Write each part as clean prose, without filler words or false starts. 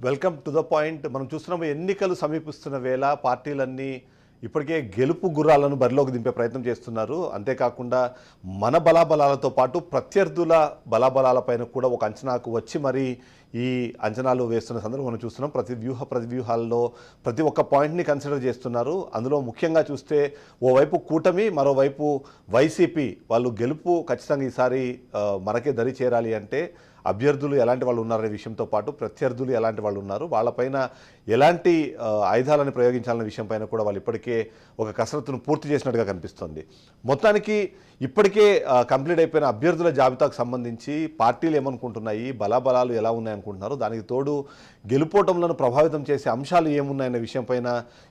Welcome to the point. మనం చూస్తున్నాము, ఎన్నికలు సమీపిస్తున్న వేళ పార్టీలన్నీ ఇప్పటికే గెలుపు గుర్రాలను బరిలోకి దింపే ప్రయత్నం చేస్తున్నారు. అంతేకాకుండా మన బలాబలాలతో పాటు ప్రత్యర్థుల బలాబలాలపైన కూడా ఒక అంచనాకు వచ్చి మరి ఈ అంచనాలు వేస్తున్న సందర్భం మనం చూస్తున్నాం. ప్రతివ్యూహాల్లో ప్రతి ఒక్క పాయింట్ని కన్సిడర్ చేస్తున్నారు. అందులో ముఖ్యంగా చూస్తే ఓవైపు కూటమి, మరోవైపు వైసీపీ వాళ్ళు గెలుపు ఖచ్చితంగా ఈసారి మనకే దరి చేరాలి అంటే అభ్యర్థులు ఎలాంటి వాళ్ళు ఉన్నారనే విషయంతో పాటు ప్రత్యర్థులు ఎలాంటి వాళ్ళు ఉన్నారు, వాళ్ళపైన ఎలాంటి ఆయుధాలను ప్రయోగించాలనే విషయంపైన కూడా వాళ్ళు ఇప్పటికే ఒక కసరత్తును పూర్తి చేసినట్టుగా కనిపిస్తుంది. మొత్తానికి ఇప్పటికే కంప్లీట్ అయిపోయిన అభ్యర్థుల జాబితాకు సంబంధించి పార్టీలు ఏమనుకుంటున్నాయి, బలాబలాలు ఎలా ఉన్నాయనుకుంటున్నారు, దానికి తోడు గెలుపోటములను ప్రభావితం చేసే అంశాలు ఏమున్నాయనే విషయంపైన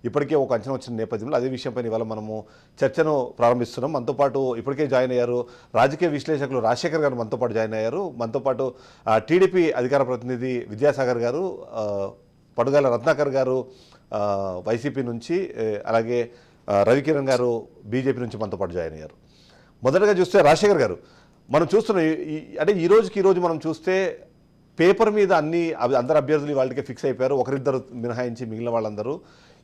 ఇప్పటికే ఒక అంచనా వచ్చిన నేపథ్యంలో అదే విషయంపైన ఇవాళ మనము చర్చను ప్రారంభిస్తున్నాం. మనతో పాటు ఇప్పటికే జాయిన్ అయ్యారు రాజకీయ విశ్లేషకులు రాజశేఖర్ గారు, మనతో పాటు జాయిన్ అయ్యారు. మనతో పాటు టీడీపీ అధికార ప్రతినిధి విద్యాసాగర్ గారు, పడుగాల రత్నాకర్ గారు వైసీపీ నుంచి, అలాగే రవికిరణ్ గారు బీజేపీ నుంచి మనతో పాటు జాయిన్ అయ్యారు. మొదటగా చూస్తే రాజశేఖర్ గారు, మనం చూస్తున్నాం అంటే ఈ రోజు మనం చూస్తే పేపర్ మీద అందరు అభ్యర్థులు వాళ్ళకే ఫిక్స్ అయిపోయారు, ఒకరిద్దరు మినహాయించి మిగిలిన వాళ్ళందరూ.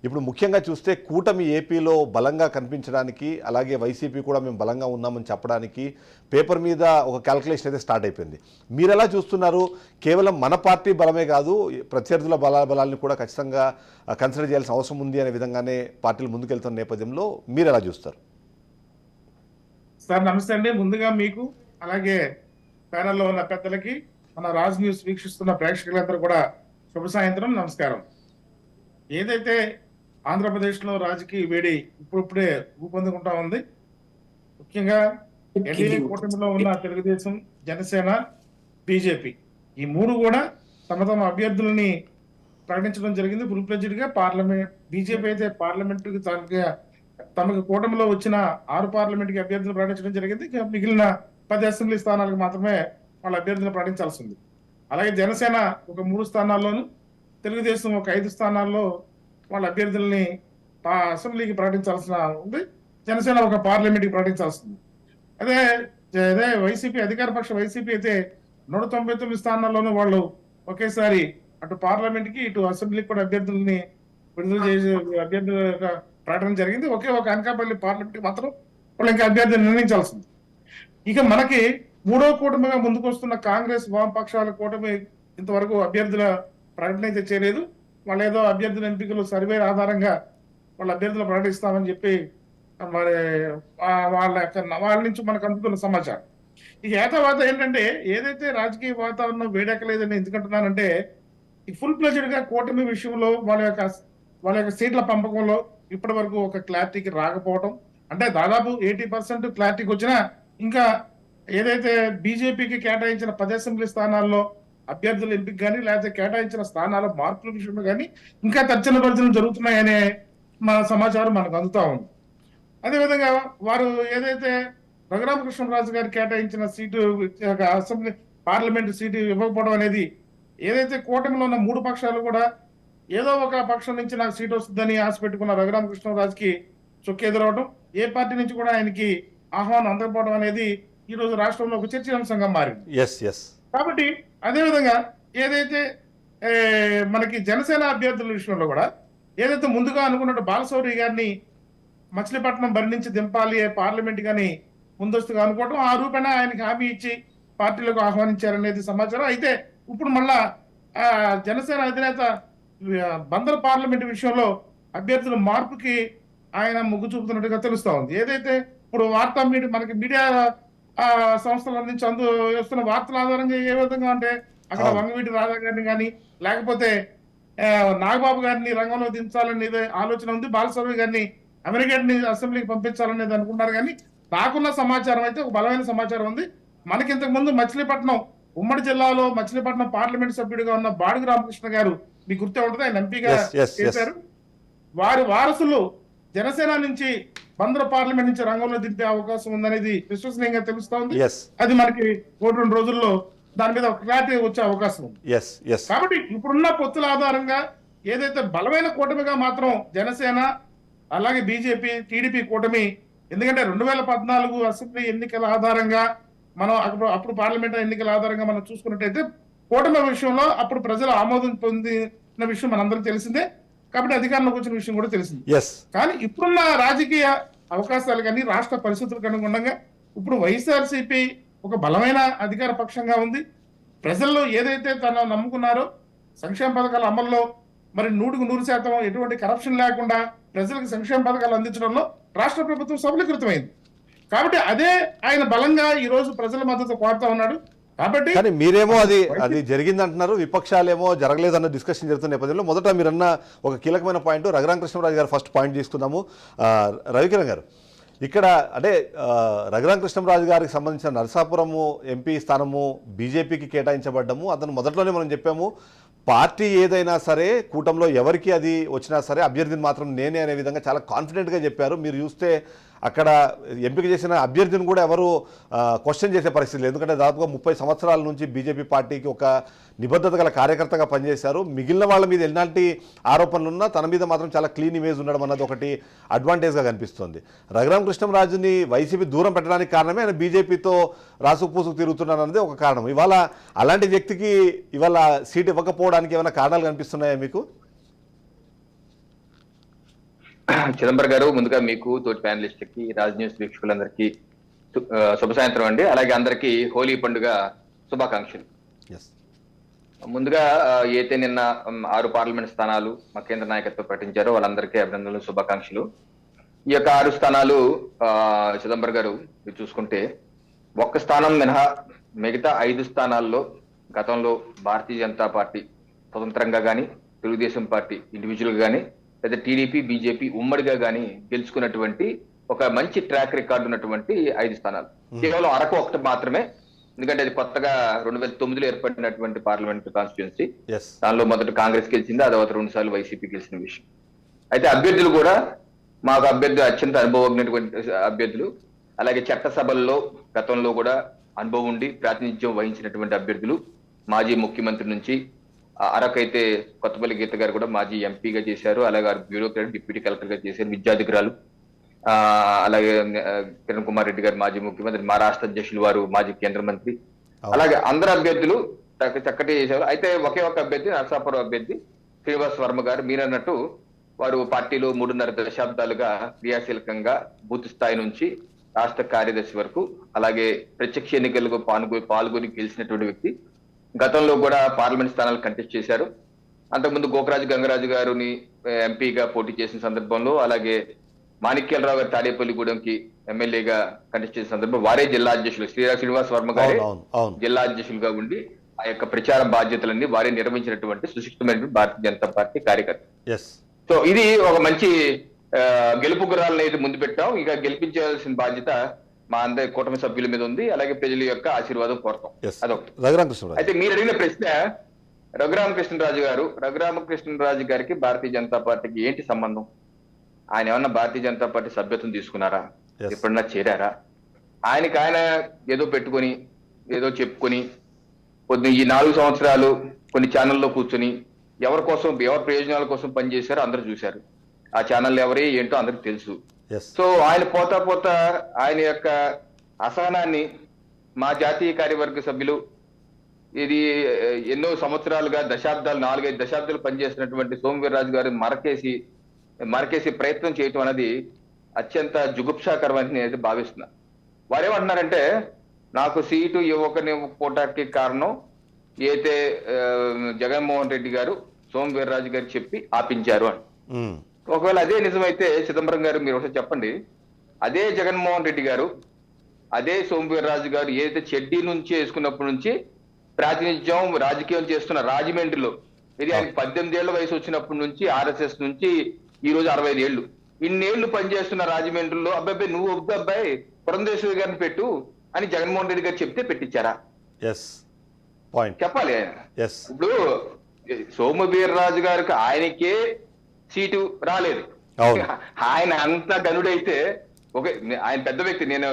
ఇప్పుడు ముఖ్యంగా చూస్తే కూటమి ఏపీలో బలంగా కనిపించడానికి, అలాగే వైసీపీ కూడా మేము బలంగా ఉన్నామని చెప్పడానికి పేపర్ మీద ఒక క్యాల్కులేషన్ అయితే స్టార్ట్ అయిపోయింది. మీరు ఎలా చూస్తున్నారు? కేవలం మన పార్టీ బలమే కాదు, ప్రత్యర్థుల బలాన్ని కూడా ఖచ్చితంగా కన్సిడర్ చేయాల్సిన అవసరం ఉంది అనే విధంగానే పార్టీలు ముందుకెళ్తున్న నేపథ్యంలో మీరు ఎలా చూస్తారు? సార్ నమస్తే అండి. ముందుగా మీకు, అలాగే ప్యానల్లో ఉన్న పెద్దలకి, మన రాజ్ న్యూస్ వీక్షిస్తున్న ప్రేక్షకులందరూ కూడా శుభ సాయంత్రం, నమస్కారం. ఏదైతే ఆంధ్రప్రదేశ్లో రాజకీయ వేడి ఇప్పుడిప్పుడే ఊపందుకుంటా ఉంది. ముఖ్యంగా ఎన్డీఏ కూటమిలో ఉన్న తెలుగుదేశం, జనసేన, బీజేపీ ఈ మూడు కూడా తమ అభ్యర్థులని ప్రకటించడం జరిగింది. ఫుల్ ఫ్లెడ్జ్డ్ గా పార్లమెంట్ బీజేపీ అయితే పార్లమెంటుకి తమకు కూటమిలో వచ్చిన 6 పార్లమెంట్కి అభ్యర్థులు ప్రకటించడం జరిగింది. మిగిలిన 10 అసెంబ్లీ స్థానాలకు మాత్రమే వాళ్ళ అభ్యర్థులను ప్రకటించాల్సి ఉంది. అలాగే జనసేన ఒక 3 స్థానాల్లోనూ, తెలుగుదేశం ఒక 5 స్థానాల్లో వాళ్ళ అభ్యర్థుల్ని అసెంబ్లీకి ప్రకటించాల్సిన ఉంది. జనసేన ఒక పార్లమెంట్కి ప్రకటించాల్సి ఉంది. అదే వైసీపీ, అధికార పక్ష వైసీపీ అయితే 199 స్థానాల్లోనూ వాళ్ళు ఒకేసారి అటు పార్లమెంట్కి ఇటు అసెంబ్లీకి కూడా అభ్యర్థుల్ని విడుదల చేసే అభ్యర్థుల ప్రకటన జరిగింది. ఒకే ఒక అనకాపల్లి పార్లమెంట్కి మాత్రం వాళ్ళు ఇంకా అభ్యర్థిని నిర్ణయించాల్సింది. ఇక మనకి మూడో కూటమిగా ముందుకు వస్తున్న కాంగ్రెస్, వామపక్షాల కూటమి ఇంతవరకు అభ్యర్థుల ప్రకటన అయితే చేయలేదు. వాళ్ళు ఏదో అభ్యర్థుల ఎంపికలు సర్వే ఆధారంగా వాళ్ళ అభ్యర్థులు ప్రకటిస్తామని చెప్పి మరి వాళ్ళ నుంచి మనకు అందుతున్న సమాచారం. ఇక ఏతావాత ఏంటంటే, ఏదైతే రాజకీయ వాతావరణం వేడెక్కలేదని ఎందుకంటున్నానంటే, ఈ ఫుల్ ప్లెజ్డ్ గా కూటమి విషయంలో వాళ్ళ యొక్క సీట్ల పంపకంలో ఇప్పటి వరకు ఒక క్లారిటీకి రాకపోవడం, అంటే దాదాపు 80% క్లారిటీకి వచ్చినా ఇంకా ఏదైతే బీజేపీకి కేటాయించిన 10 అసెంబ్లీ స్థానాల్లో అభ్యర్థుల ఎంపిక కానీ, లేకపోతే కేటాయించిన స్థానాల మార్పుల విషయంలో కానీ ఇంకా తర్జనభర్జనలు జరుగుతున్నాయనే మన సమాచారం మనకు అందుతా ఉంది. అదేవిధంగా వారు ఏదైతే రఘురామకృష్ణరాజు గారు కేటాయించిన సీటు, అసెంబ్లీ పార్లమెంట్ సీటు ఇవ్వకపోవడం అనేది, ఏదైతే కూటమిలో ఉన్న 3 పక్షాలు కూడా ఏదో ఒక పక్షం నుంచి నాకు సీట్ వస్తుందని ఆశ పెట్టుకున్న రఘురామకృష్ణరాజుకి చొక్కెదురవడం, ఏ పార్టీ నుంచి కూడా ఆయనకి ఆహ్వానం అందకపోవడం అనేది ఈ రోజు రాష్ట్రంలో ఒక చర్చనీయాంశంగా మారింది. కాబట్టి అదేవిధంగా ఏదైతే మనకి జనసేన అభ్యర్థుల విషయంలో కూడా ఏదైతే ముందుగా అనుకున్నట్టు బాలశౌరి గారిని మచిలీపట్నం బరి నుంచి దింపాలి పార్లమెంట్ గాని ముందస్తుగా అనుకోవడం, ఆ రూపేణ ఆయనకి హామీ ఇచ్చి పార్టీలకు ఆహ్వానించారనేది సమాచారం. అయితే ఇప్పుడు మళ్ళా జనసేన అధినేత బందర్ పార్లమెంట్ విషయంలో అభ్యర్థుల మార్పుకి ఆయన మొగ్గు చూపుతున్నట్టుగా తెలుస్తా ఉంది. ఏదైతే ఇప్పుడు మనకి మీడియా సంస్థల నుంచి వస్తున్న వార్తల ఆధారంగా ఏ విధంగా అంటే, అక్కడ వంగవీటి రాధా గారిని కానీ, లేకపోతే నాగబాబు గారిని రంగంలో దించాలనే ఆలోచన ఉంది. బాలశౌరి గారిని అమెరికాని అసెంబ్లీకి పంపించాలనేది అనుకున్నారు. కానీ నాకున్న సమాచారం అయితే ఒక బలమైన సమాచారం ఉంది. మనకి ఇంతకు ముందు మచిలీపట్నం, ఉమ్మడి జిల్లాలో మచిలీపట్నం పార్లమెంట్ సభ్యుడిగా ఉన్న బాడుగు రామకృష్ణ గారు, మీకు గుర్తే ఉంటుంది, ఆయన ఎంపీగా చేశారు. వారి వారసులు జనసేన నుంచి బందర్ పార్లమెంట్ నుంచి రంగంలో దింపే అవకాశం ఉందనేది విశ్వసనీయంగా తెలుస్తా ఉంది. అది మనకి 1-2 రోజుల్లో దాని మీద ఒక క్లారిటీ వచ్చే అవకాశం ఉంది. కాబట్టి ఇప్పుడున్న పొత్తుల ఆధారంగా ఏదైతే బలమైన కూటమిగా మాత్రం జనసేన, అలాగే బీజేపీ, టీడీపీ కూటమి, ఎందుకంటే 2014 అసెంబ్లీ ఎన్నికల ఆధారంగా మనం అప్పుడు పార్లమెంట్ ఎన్నికల ఆధారంగా మనం చూసుకున్నట్టయితే కూటమి విషయంలో అప్పుడు ప్రజలు ఆమోదం పొందిన విషయం మనందరం తెలిసిందే, కాబట్టి అధికారంలోకి వచ్చిన విషయం కూడా తెలిసింది. ఎస్ కానీ ఇప్పుడున్న రాజకీయ అవకాశాలు కానీ రాష్ట్ర పరిస్థితులకు అనుగుణంగా ఇప్పుడు వైఎస్ఆర్సీపీ ఒక బలమైన అధికార పక్షంగా ఉంది. ప్రజల్లో ఏదైతే తను నమ్ముకున్నారో సంక్షేమ పథకాల అమల్లో మరి 100% ఎటువంటి కరప్షన్ లేకుండా ప్రజలకు సంక్షేమ పథకాలు అందించడంలో రాష్ట్ర ప్రభుత్వం సఫలీకృతమైంది. కాబట్టి అదే ఆయన బలంగా ఈ రోజు ప్రజల మద్దతు కోరుతా ఉన్నాడు. కాబట్టి కానీ మీరేమో అది జరిగింది అంటున్నారు, విపక్షాలేమో జరగలేదన్న డిస్కషన్ జరుగుతున్న నేపథ్యంలో మొదట మీరన్న ఒక కీలకమైన పాయింట్ రఘురామ కృష్ణరాజు గారు ఫస్ట్ పాయింట్ తీసుకుందాము. రవికిరణ్ గారు, ఇక్కడ అంటే రఘురామ కృష్ణరాజు గారికి సంబంధించిన నరసాపురము ఎంపీ స్థానము బీజేపీకి కేటాయించబడ్డము. అతను మొదట్లోనే మనం చెప్పాము, పార్టీ ఏదైనా సరే కూటమిలో ఎవరికి అది వచ్చినా సరే అభ్యర్థిని మాత్రం నేనే అనే విధంగా చాలా కాన్ఫిడెంట్గా చెప్పారు. మీరు చూస్తే అక్కడ ఎంపిక చేసిన అభ్యర్థిని కూడా ఎవరు క్వశ్చన్ చేసే పరిస్థితి లేదు. ఎందుకంటే దాదాపుగా 30 సంవత్సరాల నుంచి బీజేపీ పార్టీకి ఒక నిబద్ధత గల కార్యకర్తగా పనిచేశారు. మిగిలిన వాళ్ళ మీద ఎలాంటి ఆరోపణలు ఉన్నా తన మీద మాత్రం చాలా క్లీన్ ఇమేజ్ ఉండడం అన్నది ఒకటి అడ్వాంటేజ్గా కనిపిస్తుంది. రఘురామ కృష్ణరాజుని వైసీపీ దూరం పెట్టడానికి కారణమే ఆయన బీజేపీతో రాసుకు పూసుకు తిరుగుతున్నారు అన్నది ఒక కారణం. ఇవాళ అలాంటి వ్యక్తికి ఇవాళ సీట్ ఇవ్వకపోవడానికి ఏమైనా కారణాలు కనిపిస్తున్నాయా మీకు? చిదంబరం గారు, ముందుగా మీకు తోటి ప్యానలిస్ట్కి రాజ్ న్యూస్ వీక్షకులందరికీ శుభ సాయంత్రం అండి. అలాగే అందరికీ హోలీ పండుగ శుభాకాంక్షలు. ముందుగా అయితే నిన్న 6 పార్లమెంట్ స్థానాలు మా కేంద్ర నాయకత్వం ప్రకటించారో వాళ్ళందరికీ అభినందనలు, శుభాకాంక్షలు. ఈ యొక్క 6 స్థానాలు చిదంబరం గారు మీరు చూసుకుంటే ఒక్క స్థానం మినహా మిగతా 5 స్థానాల్లో గతంలో భారతీయ జనతా పార్టీ స్వతంత్రంగా కానీ, తెలుగుదేశం పార్టీ ఇండివిజువల్ గా కానీ, లేదా టీడీపీ బీజేపీ ఉమ్మడిగా కానీ గెలుచుకున్నటువంటి ఒక మంచి ట్రాక్ రికార్డు ఉన్నటువంటి 5 స్థానాలు. కేవలం అరకు ఒకటి మాత్రమే, ఎందుకంటే అది కొత్తగా 2009లో ఏర్పడినటువంటి పార్లమెంట్ కాన్స్టిట్యున్సీ. దానిలో మొదట కాంగ్రెస్ గెలిచింది, ఆ తర్వాత 2 సార్లు వైసీపీ గెలిచిన విషయం. అయితే అభ్యర్థులు కూడా మాకు అభ్యర్థి అత్యంత అనుభవజ్ఞటువంటి అభ్యర్థులు, అలాగే చట్టసభల్లో గతంలో కూడా అనుభవం ఉండి ప్రాతినిధ్యం వహించినటువంటి అభ్యర్థులు. మాజీ ముఖ్యమంత్రి నుంచి అరకు అయితే కొత్తపల్లి గీత గారు కూడా మాజీ ఎంపీగా చేశారు, అలాగే బ్యూరోక్రాట్ డిప్యూటీ కలెక్టర్ గా చేశారు, విద్యాధికారులు. అలాగే కిరణ్ కుమార్ రెడ్డి గారు మాజీ ముఖ్యమంత్రి, మా రాష్ట్ర అధ్యక్షులు వారు మాజీ కేంద్ర మంత్రి, అలాగే అందరు అభ్యర్థులు చక్కటి చేశారు. అయితే ఒకే ఒక అభ్యర్థి నరసాపురం అభ్యర్థి శ్రీనివాస్ వర్మ గారు మీరన్నట్టు వారు పార్టీలో 3.5 దశాబ్దాలుగా క్రియాశీలకంగా బూత్ స్థాయి నుంచి రాష్ట్ర కార్యదర్శి వరకు, అలాగే ప్రత్యక్ష ఎన్నికలకు పాల్గొని గెలిచినటువంటి వ్యక్తి. గతంలో కూడా పార్లమెంట్ స్థానాలు కంటెస్ట్ చేశారు. అంతకుముందు గోకరాజు గంగరాజు గారిని ఎంపీగా పోటీ చేసిన సందర్భంలో, అలాగే మాణిక్యాలరావు గారు తాడేపల్లిగూడెంకి ఎమ్మెల్యేగా కంటెస్ట్ చేసిన సందర్భంలో వారే జిల్లా అధ్యక్షులు, శ్రీనివాస్ వర్మ గారే జిల్లా అధ్యక్షులుగా ఉండి ఆ యొక్క ప్రచార బాధ్యతలన్నీ వారే నిర్వహించినటువంటి సుశిక్షితమైన భారతీయ జనతా పార్టీ కార్యకర్త. సో ఇది ఒక మంచి గెలుపు గుర్రాలను అయితే ముందు పెట్టాం. ఇక గెలిపించాల్సిన బాధ్యత మా అందరి కూటమి సభ్యుల మీద ఉంది, అలాగే ప్రజల యొక్క ఆశీర్వాదం కోరతాం. అదొకటి. అయితే మీరు అడిగిన ప్రశ్న రఘురామ కృష్ణరాజు గారికి భారతీయ జనతా పార్టీకి ఏంటి సంబంధం? ఆయన ఏమన్నా భారతీయ జనతా పార్టీ సభ్యత్వం తీసుకున్నారా? ఎప్పుడన్నా చేరారా? ఆయన ఏదో పెట్టుకొని ఏదో చెప్పుకొని కొద్ది ఈ 4 సంవత్సరాలు కొన్ని ఛానల్లో కూర్చొని ఎవరి ప్రయోజనాల కోసం పనిచేశారో అందరూ చూశారు. ఆ ఛానల్ ఎవరే ఏంటో అందరికి తెలుసు. సో ఆయన పోతా ఆయన యొక్క అసహనాన్ని మా జాతీయ కార్యవర్గ సభ్యులు ఇది ఎన్నో సంవత్సరాలుగా 4-5 దశాబ్దాలు పనిచేసినటువంటి సోమవీర్రాజు గారు మరకేసి ప్రయత్నం చేయటం అనేది అత్యంత జుగుప్సాకరమని నేను భావిస్తున్నా. వారేమంటున్నారంటే నాకు సీటు ఇవ్వకపోవటానికి కారణం అయితే జగన్మోహన్ రెడ్డి గారు సోమవీర్రాజు గారు చెప్పి ఆపించారు అని. ఒకవేళ అదే నిజమైతే చిదంబరం గారు మీరు ఒకసారి చెప్పండి, అదే జగన్మోహన్ రెడ్డి గారు అదే సోమవీర్రాజు గారు ఏదైతే చెడ్డీ నుంచి వేసుకున్నప్పటి నుంచి ప్రాతినిధ్యం రాజకీయం చేస్తున్న రాజమండ్రిలో, ఇది ఆయనకి 18 ఏళ్ల వయసు వచ్చినప్పటి నుంచి ఆర్ఎస్ఎస్ నుంచి ఈ రోజు 65 ఏళ్లు ఇన్నేళ్లు పనిచేస్తున్న రాజమండ్రిలో అబ్బాయి నువ్వు అబ్బాయి పురంధేశ్వరి గారిని పెట్టు అని జగన్మోహన్ రెడ్డి గారు చెప్తే పెట్టించారా? చెప్పాలి ఆయన. ఇప్పుడు సోమవీర్రాజు గారికి ఆయనకే సీటు రాలేదు, ఆయన అంత గనుడైతే ఓకే, ఆయన పెద్ద వ్యక్తి, నేను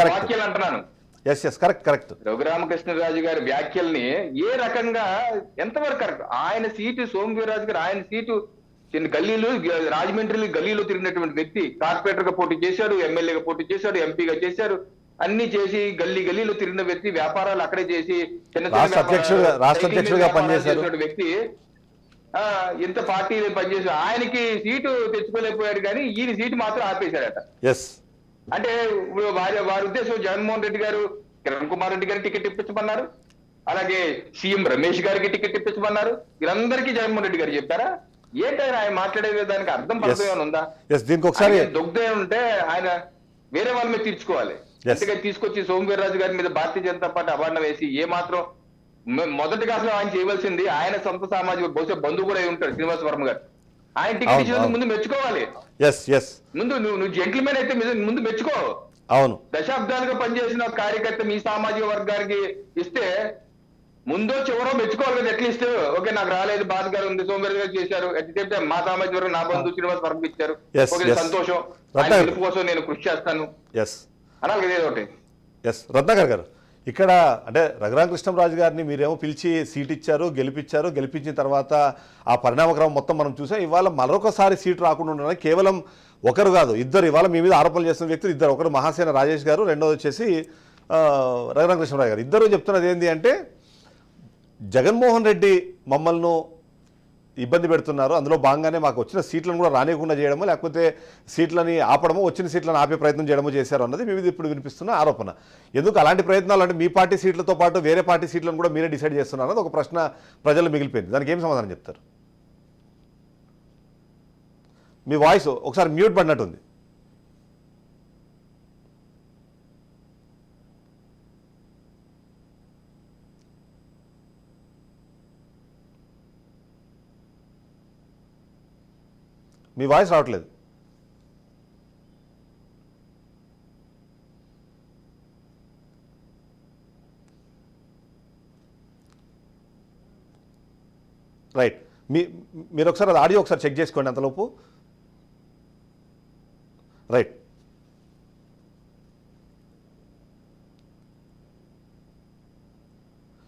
వ్యాఖ్యలు అంటున్నాను. రఘురామకృష్ణరాజు గారి వ్యాఖ్యల్ని ఏ రకంగా ఎంతవరకు కరెక్ట్? ఆయన సీటు సోమవీర్రాజు గారు ఆయన సీటు చిన్న గల్లీలు రాజమండ్రి గల్లీలో తిరిగినటువంటి వ్యక్తి, కార్పొరేటర్ గా పోటీ చేశారు, ఎమ్మెల్యేగా పోటీ చేశారు, ఎంపీగా చేశారు, అన్ని చేసి గల్లీలో తిరిగిన వ్యక్తి, వ్యాపారాలు అక్కడే చేసి చిన్న రాష్ట్ర అధ్యక్షుడిగా పనిచేశారు చేసిన వ్యక్తి ఇంత పార్టీ పనిచేసి ఆయనకి సీటు తెచ్చుకోలేకపోయాడు, కానీ ఈయన సీటు మాత్రం ఆపేశాడట. ఎస్, అంటే ఇప్పుడు వారి ఉద్దేశం జగన్మోహన్ రెడ్డి గారు కిరణ్ కుమార్ రెడ్డి గారికి టికెట్ ఇప్పించమన్నారు, అలాగే సీఎం రమేష్ గారికి టికెట్ ఇప్పించమన్నారు. వీరందరికీ జగన్మోహన్ రెడ్డి గారు చెప్పారా? ఏంటైనా ఆయన మాట్లాడేది దానికి అర్థం పడతామని ఉందా? దీనికి ఒకసారి దుగ్ధం ఉంటే ఆయన వేరే వాళ్ళ మీద తీర్చుకోవాలి. అందుకని తీసుకొచ్చి సోమవీర్రాజు గారి మీద భారతీయ జనతా పార్టీ అవార్డు వేసి ఏ మాత్రం మొదటిగా అసలు ఆయన చేయవలసింది, ఆయన సొంత సామాజిక బహుశా బంధువు కూడా అయి ఉంటాడు శ్రీనివాస్ వర్మ గారు, ఆయన టికెట్ ఇచ్చినందుకు ముందు మెచ్చుకోవాలి. ముందు నువ్వు జెంటిల్మెన్ అయితే ముందు మెచ్చుకో. అవును, దశాబ్దాలుగా పనిచేసిన కార్యకర్త మీ సామాజిక వర్గానికి ఇస్తే ముందో చివరో మెచ్చుకోవాలి కదా. ఎట్లీస్ట్ ఓకే నాకు రాలేదు, బాధ గారు ఉంది, సోమవీర్ గారు చేశారు, చెప్తే మా సామాజిక వర్గం నా బంధువు శ్రీనివాస్ వర్మ ఇచ్చారు, ఓకే సంతోషం, ఆయన గెలుపు కోసం నేను కృషి చేస్తాను అనాలి కదా ఏదో ఒకటి. రత్నాకర్ గారు, ఇక్కడ అంటే రఘురామకృష్ణంరాజు గారిని మీరేమో పిలిచి సీట్ ఇచ్చారు, గెలిపించిన తర్వాత ఆ పరిణామక్రమం మొత్తం మనం చూసాం. ఇవాళ మరొకసారి సీటు రాకుండా ఉండడానికి కేవలం ఒకరు కాదు, ఇద్దరు ఇవాళ మీ మీద ఆరోపణలు చేస్తున్న వ్యక్తులు ఇద్దరు. ఒకరు మహాసేన రాజేష్ గారు, రెండోది వచ్చేసి రఘురామకృష్ణంరాజు గారు. ఇద్దరు చెప్తున్నది ఏంటి అంటే జగన్మోహన్ రెడ్డి మమ్మల్ని ఇబ్బంది పెడుతున్నారు, అందులో భాగంగానే మాకు వచ్చిన సీట్లను కూడా రానియకుండా చేయడమో, లేకపోతే సీట్లని ఆపడమో, వచ్చిన సీట్లను ఆపే ప్రయత్నం చేయడమో చేశారు అన్నది మీ మీద ఇప్పుడు వినిపిస్తున్న ఆరోపణ. ఎందుకు అలాంటి ప్రయత్నాలు? అంటే మీ పార్టీ సీట్లతో పాటు వేరే పార్టీ సీట్లను కూడా మీరే డిసైడ్ చేస్తున్నారు అన్నది ఒక ప్రశ్న ప్రజలు మిగిలిపోయింది. దానికి ఏం సమాధానం చెప్తారు? మీ వాయిస్ ఒకసారి మ్యూట్ పడినట్టుంది. మీ వాయిస్ రావట్లేదు. రైట్, మీరు ఒకసారి అది ఆడియో ఒకసారి చెక్ చేసుకోండి అంతలోపు. రైట్,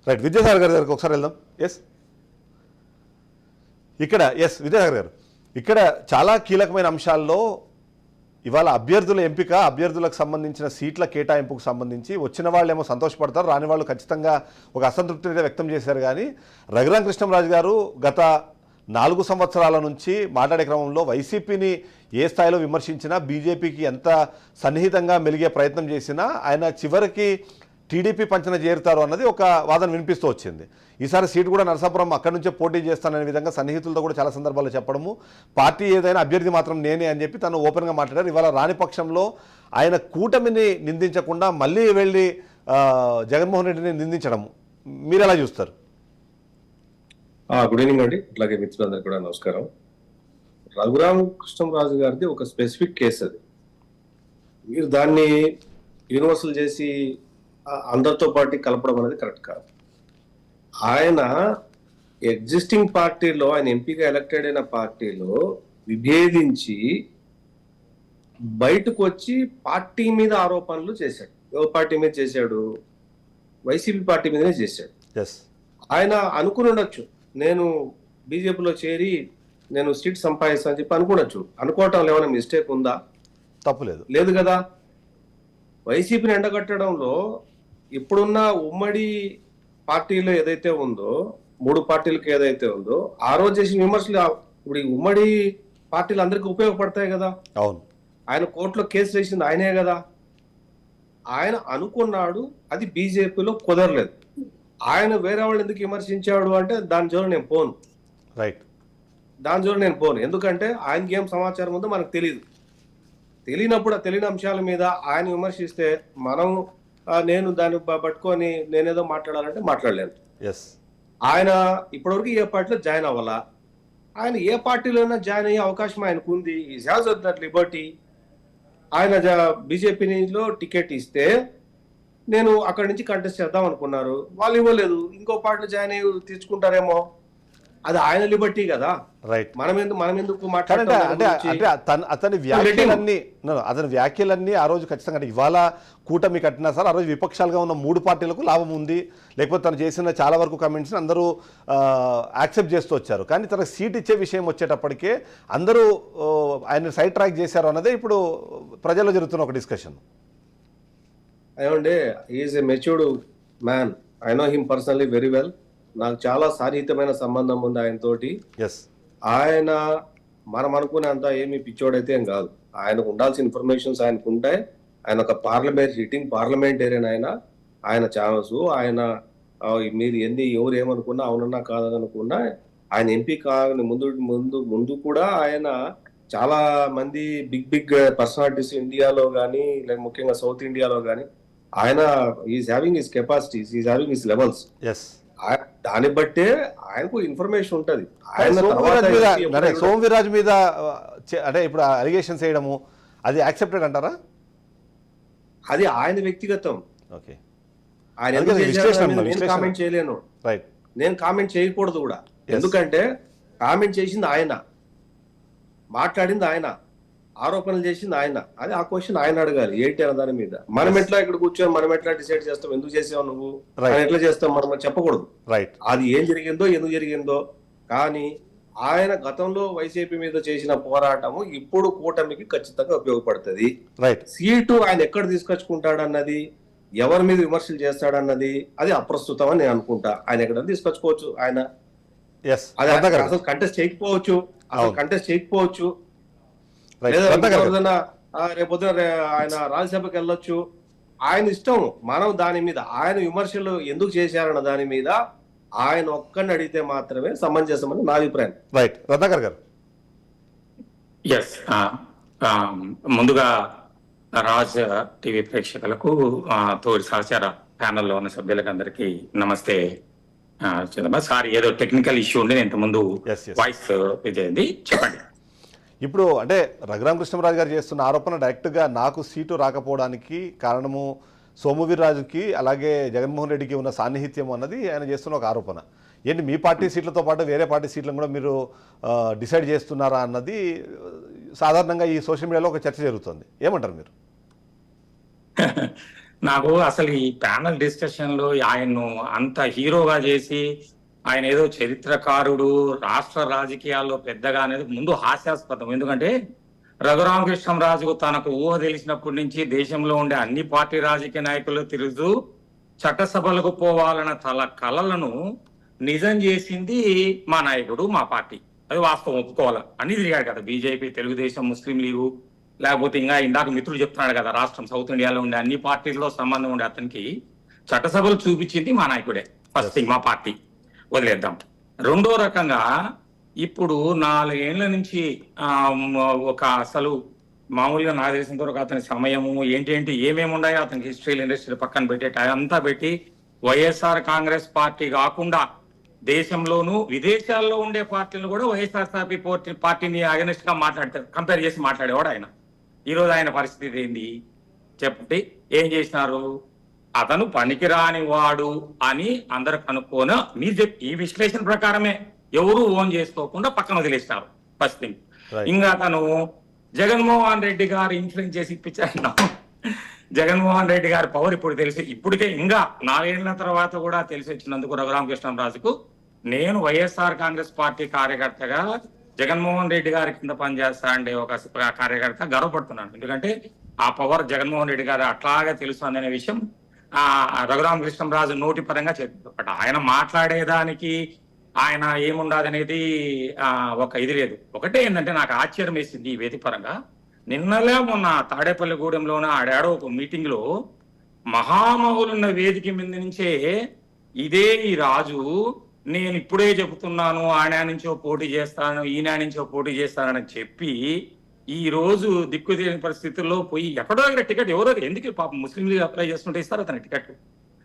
విద్యాసాగర్ గారి దగ్గరికి ఒకసారి వెళ్దాం. విద్యాసాగర్ గారు, ఇక్కడ చాలా కీలకమైన అంశాల్లో ఇవాళ అభ్యర్థుల ఎంపిక, అభ్యర్థులకు సంబంధించిన సీట్ల కేటాయింపుకు సంబంధించి వచ్చిన వాళ్ళేమో సంతోషపడతారు, రాని వాళ్ళు ఖచ్చితంగా ఒక అసంతృప్తి అయితే వ్యక్తం చేశారు. కానీ రఘురామకృష్ణంరాజు గారు గత 4 సంవత్సరాల నుంచి మాట్లాడే క్రమంలో వైసీపీని ఏ స్థాయిలో విమర్శించినా, బీజేపీకి ఎంత సన్నిహితంగా మెలిగే ప్రయత్నం చేసినా ఆయన చివరికి టీడీపీ పంచన చేరుతారు అన్నది ఒక వాదన వినిపిస్తూ వచ్చింది. ఈసారి సీటు కూడా నరసాపురం అక్కడి నుంచే పోటీ చేస్తాననే విధంగా సన్నిహితులతో కూడా చాలా సందర్భాల్లో చెప్పడము, పార్టీ ఏదైనా అభ్యర్థి మాత్రం నేనే అని చెప్పి తను ఓపెన్గా మాట్లాడారు. ఇవాళ రాని పక్షంలో ఆయన కూటమిని నిందించకుండా మళ్ళీ వెళ్ళి జగన్మోహన్ రెడ్డిని నిందించడం మీరు ఎలా చూస్తారు? గుడ్ ఈవినింగ్ అండి, అట్లాగే మిత్రులందరికీ కూడా నమస్కారం. రఘురామకృష్ణంరాజు గారిది ఒక స్పెసిఫిక్ కేసు అది. మీరు దాన్ని యూనివర్సల్ చేసి అందరితో పార్టీ కలపడం అనేది కరెక్ట్ కాదు. ఆయన ఎగ్జిస్టింగ్ పార్టీలో, ఆయన ఎంపీగా ఎలక్టెడ్ అయిన పార్టీలో విభేదించి బయటకు వచ్చి పార్టీ మీద ఆరోపణలు చేశాడు. ఎవరి పార్టీ మీద చేశాడు? వైసీపీ పార్టీ మీదనే చేశాడు. ఆయన అనుకుని ఉండొచ్చు, నేను బీజేపీలో చేరి నేను సీట్ సంపాదిస్తా అని చెప్పి అనుకోవచ్చు. అనుకోవటంలో ఏమైనా మిస్టేక్ ఉందా? తప్పులేదు, లేదు కదా. వైసీపీని ఎండగట్టడంలో ఇప్పుడున్న ఉమ్మడి పార్టీలో ఏదైతే ఉందో, 3 పార్టీలకు ఏదైతే ఉందో, ఆ రోజు చేసిన విమర్శలు ఇప్పుడు ఈ ఉమ్మడి పార్టీలు అందరికీ ఉపయోగపడతాయి కదా. అవును, ఆయన కోర్టులో కేసు వేసింది ఆయనే కదా. ఆయన అనుకున్నాడు, అది బీజేపీలో కుదరలేదు. ఆయన వేరే వాళ్ళు ఎందుకు విమర్శించాడు అంటే దాని జోలు నేను పోను. రైట్, దాని జోలు నేను పోను. ఎందుకంటే ఆయనకి ఏం సమాచారం ఉందో మనకు తెలియదు. తెలియనప్పుడు ఆ తెలియని అంశాల మీద ఆయన విమర్శిస్తే మనం నేను దాన్ని పట్టుకొని నేనేదో మాట్లాడాలంటే మాట్లాడలేను. ఆయన ఇప్పటివరకు ఏ పార్టీలో జాయిన్ అవ్వాలా, ఆయన ఏ పార్టీలోనైనా జాయిన్ అయ్యే అవకాశం ఆయనకు ఉంది. Is has that Liberty. ఆయన బీజేపీలో టికెట్ ఇస్తే నేను అక్కడి నుంచి కంటెస్ట్ చేద్దాం అనుకున్నారు, వాళ్ళు ఇవ్వలేదు. ఇంకో పార్టీలో జాయిన్ అయ్యి తీసుకుంటారేమో, అది ఆయన లిబర్టీ కదా. రైట్, మనం ఎందుకు అతని వ్యాఖ్యలన్నీ ఆ రోజు ఖచ్చితంగా ఇవాళ కూటమి కట్టినా సార్, ఆ రోజు విపక్షాలుగా ఉన్న 3 పార్టీలకు లాభం ఉంది. లేకపోతే తను చేసిన చాలా వరకు కమెంట్స్ని అందరూ యాక్సెప్ట్ చేస్తూ వచ్చారు. కానీ తనకు సీట్ ఇచ్చే విషయం వచ్చేటప్పటికే అందరూ ఆయన సైడ్ ట్రాక్ చేశారు అన్నదే ఇప్పుడు ప్రజల్లో జరుగుతున్న ఒక డిస్కషన్. ఏమంటే is a matured man. I know him personally very well. నాకు చాలా సాన్నిహితమైన సంబంధం ఉంది ఆయన తోటి. ఎస్. ఆయన మనం అనుకునేంత ఏమి పిచ్చోడైతే ఏం కాదు. ఆయనకు ఉండాల్సిన ఇన్ఫర్మేషన్స్ ఆయనకు ఉంటాయి. ఆయన ఒక పార్లమెంటేరియన్. ఆయన ఛానల్స్ ఆయన మీరు ఎవరు ఏమనుకున్నా అవునన్నా కాదని అనుకున్నా ఆయన ఎంపీ కాని ముందు కూడా ఆయన చాలా మంది బిగ్ పర్సనాలిటీస్ ఇండియాలో కానీ లేక ముఖ్యంగా సౌత్ ఇండియాలో కానీ ఆయన is having his capacities, is having his levels. Yes. దాన్ని బట్టే ఆయనకు ఇన్ఫర్మేషన్ ఉంటది. సోమవీర్రాజు మీద అంటే ఇప్పుడు అలిగేషన్స్ వేయడము అది యాక్సెప్టెడ్ అంటారా? అది ఆయన వ్యక్తిగతం. ఓకే. ఆయన ఎందుకు చేశారో నేను కామెంట్ చేయలేను. రైట్. నేను కామెంట్ చేయకూడదు కూడా. ఎందుకంటే కామెంట్ చేసింది ఆయన, మాట్లాడింది ఆయన, ఆరోపణలు చేసింది ఆయన. అది ఆ క్వశ్చన్ ఆయన అడగాలి ఏంటి అన్న దాని మీద. మనం ఎట్లా ఇక్కడ కూర్చొని మనం ఎట్లా డిసైడ్ చేస్తాం ఎందుకు చేసావు నువ్వు ఎట్లా చేస్తాం మనం చెప్పకూడదు. రైట్. అది ఏం జరిగిందో ఎందుకు జరిగిందో. కానీ ఆయన గతంలో వైసీపీ మీద చేసిన పోరాటము ఇప్పుడు కూటమికి ఖచ్చితంగా ఉపయోగపడుతుంది. రైట్. సీటు ఆయన ఎక్కడ తీసుకొచ్చుకుంటాడన్నది, ఎవరి మీద విమర్శలు చేస్తాడన్నది అది అప్రస్తుతం అని నేను అనుకుంటా. ఆయన ఎక్కడ తీసుకొచ్చుకోవచ్చు. ఆయన అసలు కంటెస్ట్ చేయకపోవచ్చు, లేదా రేపొద్దున ఆయన రాజ్యసభకి వెళ్ళొచ్చు. ఆయన ఇష్టం. మనం దాని మీద ఆయన విమర్శలు ఎందుకు చేశారన్న దాని మీద ఆయన ఒక్కడిని అడిగితే మాత్రమే సమంజసమని నా అభిప్రాయం. రైట్. రత్నాకర్ గారు. ఎస్. ముందుగా రాజ్ టీవీ ప్రేక్షకులకు, తోటి సహచార ప్యానల్లో ఉన్న సభ్యులకు అందరికీ నమస్తే. సార్ ఏదో టెక్నికల్ ఇష్యూ ఉండి నేను ఇంతకుముందు వాయిస్ ఇదేంది చెప్పండి. ఇప్పుడు అంటే రఘురామకృష్ణరాజు గారు చేస్తున్న ఆరోపణ డైరెక్ట్గా నాకు సీటు రాకపోవడానికి కారణము సోమువీర్రాజుకి అలాగే జగన్మోహన్ రెడ్డికి ఉన్న సాన్నిహిత్యం అన్నది ఆయన చేస్తున్న ఒక ఆరోపణ. ఏంటి మీ పార్టీ సీట్లతో పాటు వేరే పార్టీ సీట్లను కూడా మీరు డిసైడ్ చేస్తున్నారా అన్నది సాధారణంగా ఈ సోషల్ మీడియాలో ఒక చర్చ జరుగుతుంది. ఏమంటారు మీరు? నాకు అసలు ఈ ప్యానల్ డిస్కషన్ లో ఆయన్ను అంత హీరోగా చేసి ఆయన ఏదో చరిత్రకారుడు రాష్ట్ర రాజకీయాల్లో పెద్దగా అనేది ముందు హాస్యాస్పదం. ఎందుకంటే రఘురామకృష్ణరాజుకు తనకు ఊహ తెలిసినప్పటి నుంచి దేశంలో ఉండే అన్ని పార్టీ రాజకీయ నాయకులు తిరుగుతూ చట్టసభలకు పోవాలన్న కలలను నిజం చేసింది మా నాయకుడు, మా పార్టీ. అది వాస్తవం, ఒప్పుకోవాలి. అన్ని తిరిగాడు కదా, బీజేపీ, తెలుగుదేశం, ముస్లిం లీగు, లేకపోతే ఇంకా ఇందాక మిత్రుడు చెప్తున్నాడు కదా రాష్ట్రం సౌత్ ఇండియాలో ఉండే అన్ని పార్టీల్లో సంబంధం ఉండే అతనికి చట్టసభలు చూపించింది మా నాయకుడే. ఫస్ట్ థింగ్ మా పార్టీ వదిలేద్దాం. రెండో రకంగా ఇప్పుడు 4 ఏళ్ల నుంచి ఒక అసలు మామూలుగా నాకు తెలిసినంత వరకు అతని సమయము ఏంటేంటి ఏమేమి ఉన్నాయో అతనికి హిస్టరీ ఇండస్ట్రీ పక్కన పెట్టే అంతా పెట్టి వైఎస్ఆర్ కాంగ్రెస్ పార్టీ కాకుండా దేశంలోనూ విదేశాల్లో ఉండే పార్టీలు కూడా వైఎస్ఆర్సీపీ పార్టీని అగెనిస్ట్ గా మాట్లాడతారు, కంపేర్ చేసి మాట్లాడేవాడు ఆయన. ఈరోజు ఆయన పరిస్థితి ఏంది చెప్పండి? ఏం చేసినారు? అతను పనికిరాని వాడు అని అందరు కనుక్కోను. మీరు ఈ విశ్లేషణ ప్రకారమే ఎవరు ఓన్ చేసుకోకుండా పక్కన వదిలేస్తారు ఫస్ట్ థింగ్. ఇంకా అతను జగన్మోహన్ రెడ్డి గారు ఇన్ఫ్లుయెన్స్ చేసి ఇప్పించారు. జగన్మోహన్ రెడ్డి గారి పవర్ ఇప్పుడు తెలిసి ఇప్పటికే ఇంకా 4 ఏళ్ల తర్వాత కూడా తెలిసి వచ్చినందుకు రఘురామకృష్ణరాజుకు నేను వైఎస్ఆర్ కాంగ్రెస్ పార్టీ కార్యకర్తగా జగన్మోహన్ రెడ్డి గారి కింద పనిచేస్తా అంటే ఒక కార్యకర్త గర్వపడుతున్నాను. ఎందుకంటే ఆ పవర్ జగన్మోహన్ రెడ్డి గారు అట్లాగే తెలుసు అనే విషయం రఘురామకృష్ణరాజు నోటి పరంగా చెప్పారు. బట్ ఆయన మాట్లాడేదానికి ఆయన ఏముండదనేది ఒక ఇది లేదు. ఒకటే ఏంటంటే నాకు ఆశ్చర్యం వేసింది ఈ వేదిక పరంగా. నిన్నలే మొన్న తాడేపల్లిగూడెంలోన ఆడాడో ఒక మీటింగ్ లో మహామహులున్న వేదిక మీద నుంచే ఇదే ఈ రాజు నేను ఇప్పుడే చెబుతున్నాను ఆయన నుంచో పోటీ చేస్తాను ఈయన నుంచో పోటీ చేస్తానని చెప్పి ఈ రోజు దిక్కు తెలియని పరిస్థితుల్లో పోయి ఎక్కడో దగ్గర టికెట్ ఎవరో ఎందుకు పాపం ముస్లిం లీగ్ అప్లై చేసుకుంటే ఇస్తారు అతని టికెట్.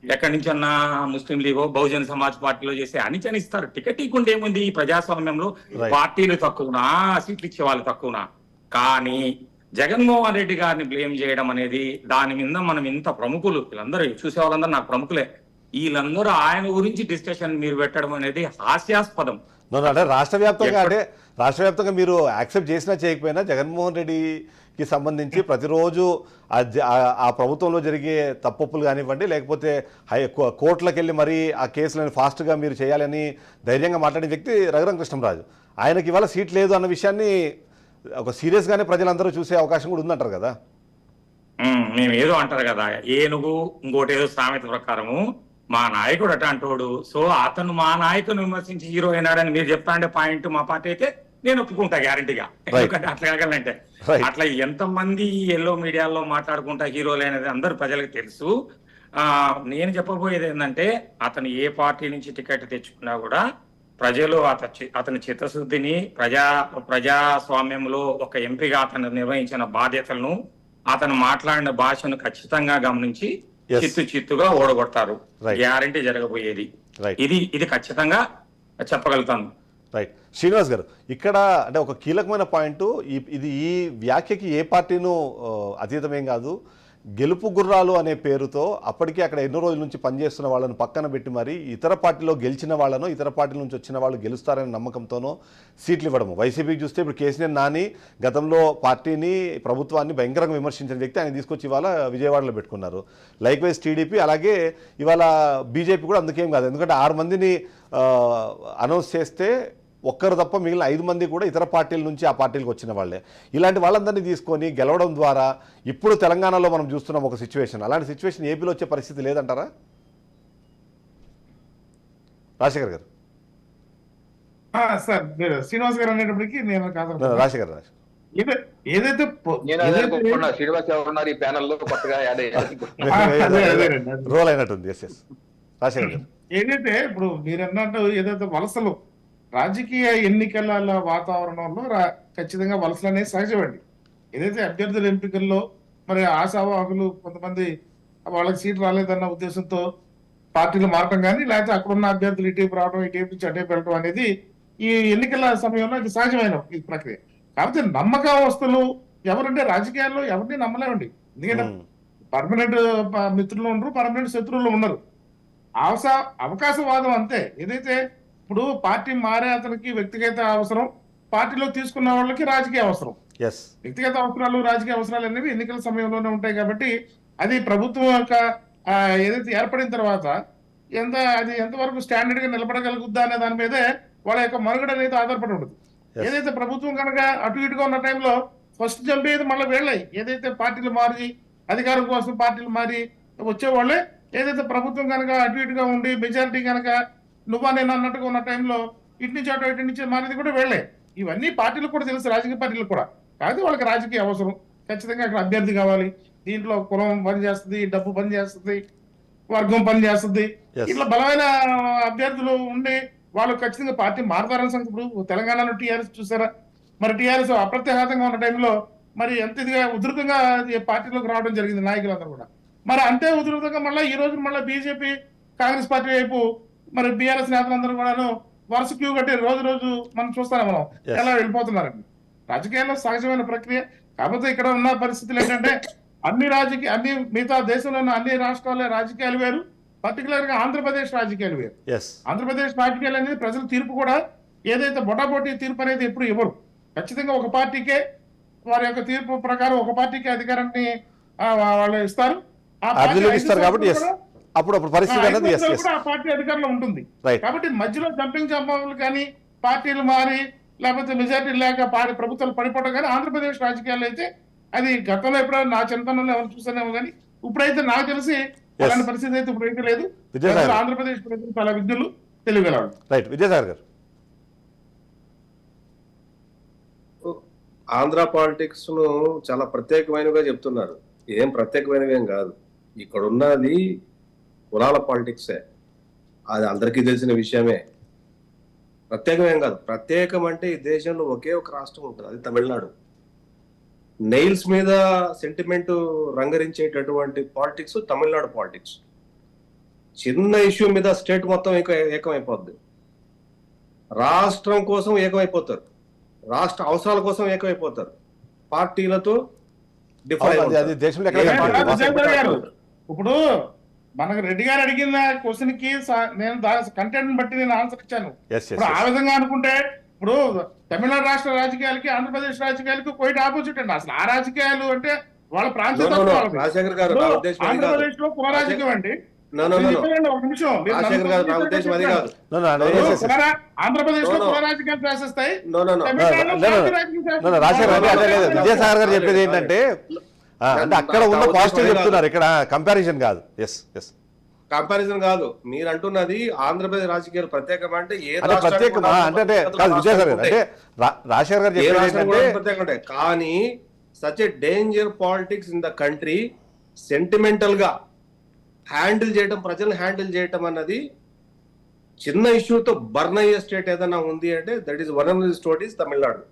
ఎక్కడి నుంచి అన్నా ముస్లిం లీగో బహుజన సమాజ్ పార్టీలో చేసే అని ఇస్తారు. టికెట్ ఇవ్వకుండా ఏముంది ఈ ప్రజాస్వామ్యంలో? పార్టీలు తక్కువనా, సీట్లు ఇచ్చే వాళ్ళు తక్కువనా? కానీ జగన్మోహన్ రెడ్డి గారిని బ్లేమ్ చేయడం అనేది దాని మీద మనం ఇంత ప్రముఖులు వీళ్ళందరూ చూసే వాళ్ళందరూ నాకు ప్రముఖులే, వీళ్ళందరూ ఆయన గురించి డిస్కషన్ మీరు పెట్టడం అనేది హాస్యాస్పదం. అంటే రాష్ట్ర వ్యాప్తంగా మీరు యాక్సెప్ట్ చేసినా చేయకపోయినా జగన్మోహన్ రెడ్డికి సంబంధించి ప్రతిరోజు ఆ ప్రభుత్వంలో జరిగే తప్పులు కానివ్వండి లేకపోతే కోర్టులకు వెళ్ళి మరీ ఆ కేసులను ఫాస్ట్గా మీరు చేయాలని ధైర్యంగా మాట్లాడిన వ్యక్తి రఘురామకృష్ణరాజు. ఆయనకి ఇవాళ సీట్ లేదు అన్న విషయాన్ని ఒక సీరియస్గానే ప్రజలందరూ చూసే అవకాశం కూడా ఉందంటారు కదా? మేము ఏదో అంటారు కదా, ఏనుగు ఇంకోటి ఏదో సామెత ప్రకారము మా నాయకుడు అట అంటోడు. సో అతను మా నాయకుని విమర్శించి హీరో అయినాడని మీరు చెప్తా అంటే పాయింట్ మా పార్టీ అయితే నేను ఒప్పుకుంటా గ్యారంటీగా. ఎందుకంటే అట్లా కాగలంటే అట్లా ఎంతమంది ఎల్లో మీడియాలో మాట్లాడుకుంటా హీరోలు అనేది అందరు ప్రజలకు తెలుసు. నేను చెప్పబోయేది ఏంటంటే అతను ఏ పార్టీ నుంచి టికెట్ తెచ్చుకున్నా కూడా ప్రజలు అతని చిత్తశుద్ధిని, ప్రజాస్వామ్యంలో ఒక ఎంపీగా అతను నిర్వహించిన బాధ్యతలను, అతను మాట్లాడిన భాషను ఖచ్చితంగా గమనించి చిత్తుగా ఓడగొడతారు. గ్యారంటీ జరగబోయేది ఇది ఖచ్చితంగా చెప్పగలుగుతాను. రైట్. శ్రీనివాస్ గారు, ఇక్కడ అంటే ఒక కీలకమైన పాయింట్, ఇది ఈ వ్యాఖ్యకి ఏ పార్టీను అతీతమేం కాదు. గెలుపు గుర్రాలు అనే పేరుతో అప్పటికే అక్కడ ఎన్నో రోజుల నుంచి పనిచేస్తున్న వాళ్ళను పక్కన పెట్టి మరి ఇతర పార్టీలో గెలిచిన వాళ్ళను, ఇతర పార్టీల నుంచి వచ్చిన వాళ్ళు గెలుస్తారనే నమ్మకంతోనో సీట్లు ఇవ్వడము. వైసీపీకి చూస్తే ఇప్పుడు కేసీఆర్ నాని గతంలో పార్టీని, ప్రభుత్వాన్ని భయంకరంగా విమర్శించిన వ్యక్తి, ఆయన తీసుకొచ్చి ఇవాళ విజయవాడలో పెట్టుకున్నారు. లైక్ వైజ్ టీడీపీ, అలాగే ఇవాళ బీజేపీ కూడా అందుకేం కాదు. ఎందుకంటే 6 మందిని అనౌన్స్ చేస్తే ఒక్కరు తప్ప మిగిలిన 5 మంది కూడా ఇతర పార్టీల నుంచి ఆ పార్టీలకు వచ్చిన వాళ్ళే. ఇలాంటి వాళ్ళందరినీ తీసుకొని గెలవడం ద్వారా ఇప్పుడు తెలంగాణలో మనం చూస్తున్నాం ఒక సిచ్యువేషన్. అలాంటి సిచ్యువేషన్ ఏపీలో వచ్చే పరిస్థితి లేదంటారా రాజశేఖర్ గారు? సార్ మీరు శ్రీనివాస్ గారు అనేటప్పటికీ నేను కాదు రాజశేఖర్ ఏదైతే శ్రీనివాస్ ఎవరున్నారు ఈ ప్యానల్ లో కొత్తగా రోల్ అయినట్టుంది. రాజశేఖర్ గారు, ఏదైతే ఇప్పుడు మీరు అన్నట్టు ఏదైతే వలసలు రాజకీయ ఎన్నికల వాతావరణంలో ఖచ్చితంగా వలసలు అనేది సహజమండి. ఏదైతే అభ్యర్థుల ఎంపికల్లో మరి ఆశావాహులు కొంతమంది వాళ్ళకి సీట్ రాలేదన్న ఉద్దేశంతో పార్టీలు మారటం కానీ, లేకపోతే అక్కడున్న అభ్యర్థులు ఇటీవల రావడం, ఇటీవల నుంచి అటే వెళ్ళడం అనేది ఈ ఎన్నికల సమయంలో ఇది సహజమైన ఈ ప్రక్రియ. కాకపోతే నమ్మకస్తులు ఎవరంటే రాజకీయాల్లో ఎవరిని నమ్మలేమండి. ఎందుకంటే పర్మనెంట్ మిత్రులు ఉండరు, పర్మనెంట్ శత్రువులు ఉండరు. అవకాశవాదం అంతే. ఏదైతే ఇప్పుడు పార్టీ మారే అతనికి వ్యక్తిగత అవసరం, పార్టీలో తీసుకున్న వాళ్ళకి రాజకీయ అవసరం. వ్యక్తిగత అవసరాలు, రాజకీయ అవసరాలు అనేవి ఎన్నికల సమయంలోనే ఉంటాయి. కాబట్టి అది ప్రభుత్వం యొక్క ఏదైతే ఏర్పడిన తర్వాత అది ఎంతవరకు స్టాండర్డ్ గా నిలబడగలుగుద్దా అనే దాని మీదే వాళ్ళ యొక్క మనుగడ అనేది ఆధారపడి ఉంటుంది. ఏదైతే ప్రభుత్వం కనుక అటు ఇటుగా ఉన్న టైంలో ఫస్ట్ చంపేది మళ్ళీ వీళ్ళే. ఏదైతే పార్టీలు మారి అధికారం కోసం పార్టీలు మారి వచ్చేవాళ్ళే. ఏదైతే ప్రభుత్వం కనుక అటు ఇటుగా ఉండి మెజారిటీ కనుక నువ్వా నేను అన్నట్టుగా ఉన్న టైంలో ఇటు నుంచి అటు ఇటు నుంచి మారేది కూడా వెళ్ళే. ఇవన్నీ పార్టీలకు కూడా తెలుసు, రాజకీయ పార్టీలకు కూడా. కాబట్టి వాళ్ళకి రాజకీయ అవసరం, ఖచ్చితంగా అక్కడ అభ్యర్థి కావాలి. దీంట్లో కులం పనిచేస్తుంది, డబ్బు పనిచేస్తుంది, వర్గం పనిచేస్తుంది. ఇట్లా బలమైన అభ్యర్థులు ఉండి వాళ్ళు ఖచ్చితంగా పార్టీ మారుతారని సంగతి. ఇప్పుడు తెలంగాణలో టీఆర్ఎస్ చూసారా, మరి టీఆర్ఎస్ అప్రత్యాఘాతంగా ఉన్న టైంలో మరి ఎంత ఇదిగా ఉధృతంగా పార్టీలోకి రావడం జరిగింది నాయకులందరూ కూడా. మరి అంతే ఉధృతంగా మళ్ళీ ఈ రోజు మళ్ళీ బీజేపీ, కాంగ్రెస్ పార్టీ వైపు మరి బీఆర్ఎస్ నేతలందరూ కూడాను వరుస క్యూ కట్టి రోజు మనం చూస్తానే మనం ఎలా వెళ్ళిపోతున్నారండి. రాజకీయాల్లో సహజమైన ప్రక్రియ. కాకపోతే ఇక్కడ ఉన్న పరిస్థితులు ఏంటంటే అన్ని మిగతా దేశంలో ఉన్న అన్ని రాష్ట్రాల రాజకీయాలు వేరు, పర్టికులర్ గా ఆంధ్రప్రదేశ్ రాజకీయాలు వేరు. ఆంధ్రప్రదేశ్ రాజకీయాలు అనేది ప్రజల తీర్పు కూడా ఏదైతే బొటాబొట్టి తీర్పు అనేది ఎప్పుడు ఇవ్వరు. ఖచ్చితంగా ఒక పార్టీకే వారి యొక్క తీర్పు ప్రకారం ఒక పార్టీకి అధికారాన్ని వాళ్ళు ఇస్తారు. కాబట్టి అప్పుడు పరిస్థితి ఆ పార్టీ అధికారంలో ఉంటుంది. కాబట్టి మధ్యలో జంపింగ్ సంభవాలు కానీ, పార్టీలు మారి లేకపోతే మెజారిటీ లేక ప్రభుత్వాలు పడిపోవడం కానీ ఆంధ్రప్రదేశ్ రాజకీయాల్లో అయితే అది గతంలో ఎప్పుడైనా నా చిన్నతనంలో ఎవరు చూసానేమో కానీ ఇప్పుడైతే నాకు తెలిసి అలాంటి పరిస్థితి అయితే ఇప్పుడైతే లేదు. ఆంధ్రప్రదేశ్ ప్రజలు చాలా విద్యులు తెలియగలరు. రైట్. విజయసాగర్ గారు, ఆంధ్ర పాలిటిక్స్ ను చాలా ప్రత్యేకమైనవిగా చెప్తున్నారు. ఏం ప్రత్యేకమైనవి ఏం కాదు. ఇక్కడ ఉన్నది కులాల పాలిటిక్సే, అది అందరికీ తెలిసిన విషయమే. ప్రత్యేకమేం కాదు. ప్రత్యేకం అంటే ఈ దేశంలో ఒకే ఒక రాష్ట్రం ఉంటుంది, అది తమిళనాడు. నెయిల్స్ మీద సెంటిమెంట్ రంగరించేటటువంటి పాలిటిక్స్ తమిళనాడు పాలిటిక్స్. చిన్న ఇష్యూ మీద స్టేట్ మొత్తం ఏకమైపోద్ది. రాష్ట్రం కోసం ఏకమైపోతారు, రాష్ట్ర అవసరాల కోసం ఏకమైపోతారు, పార్టీలతో ఇప్పుడు మనకు రెడ్డి గారు అడిగిన క్వశ్చన్ కి నేను కంటెంట్ బట్టి నేను ఆన్సర్ ఇచ్చాను. ఇప్పుడు ఆ విధంగా అనుకుంటే ఇప్పుడు తమిళనాడు రాష్ట్ర రాజకీయాలకి ఆంధ్రప్రదేశ్ రాజకీయాలకి క్వైట్ ఆపోజిట్ అండి. అసలు ఆ రాజకీయాలు అంటే వాళ్ళ ప్రాంతీయ ఆంధ్రప్రదేశ్ లో కుల రాజకీయం అండి. ఒక నిమిషం, ఆంధ్రప్రదేశ్ లో కుల రాజకీయాలు శాసిస్తాయి. విజయసాగర్ గారు చెప్పేది ఏంటంటే అంటే అక్కడ ఉన్న పాజిటివ్ చెప్తున్నారు, ఇక్కడ కంపారిజన్ కాదు. ఎస్ ఎస్, కంపారిజన్ కాదు. మీరు అంటున్నది ఆంధ్రప్రదేశ్ రాజకీయాలు ప్రత్యేకం అంటే ఏ అంటే ప్రత్యేకమా అంటే కాదు విజయసాగర్ గారు, అంటే రాజశేఖర్ గారు ఏ చెప్పేది రాష్ట్రం ఏంటంటే కూడా ప్రత్యేకం ఉంటాయి. కానీ such a danger politics in the country, sentimental గా హ్యాండిల్ చేయటం, ప్రజల్ని హ్యాండిల్ చేయటం అన్నది చిన్న ఇష్యూతో బర్న్ అయ్యే స్టేట్ ఏదైనా ఉంది అంటే that is one of the state is Tamil Nadu.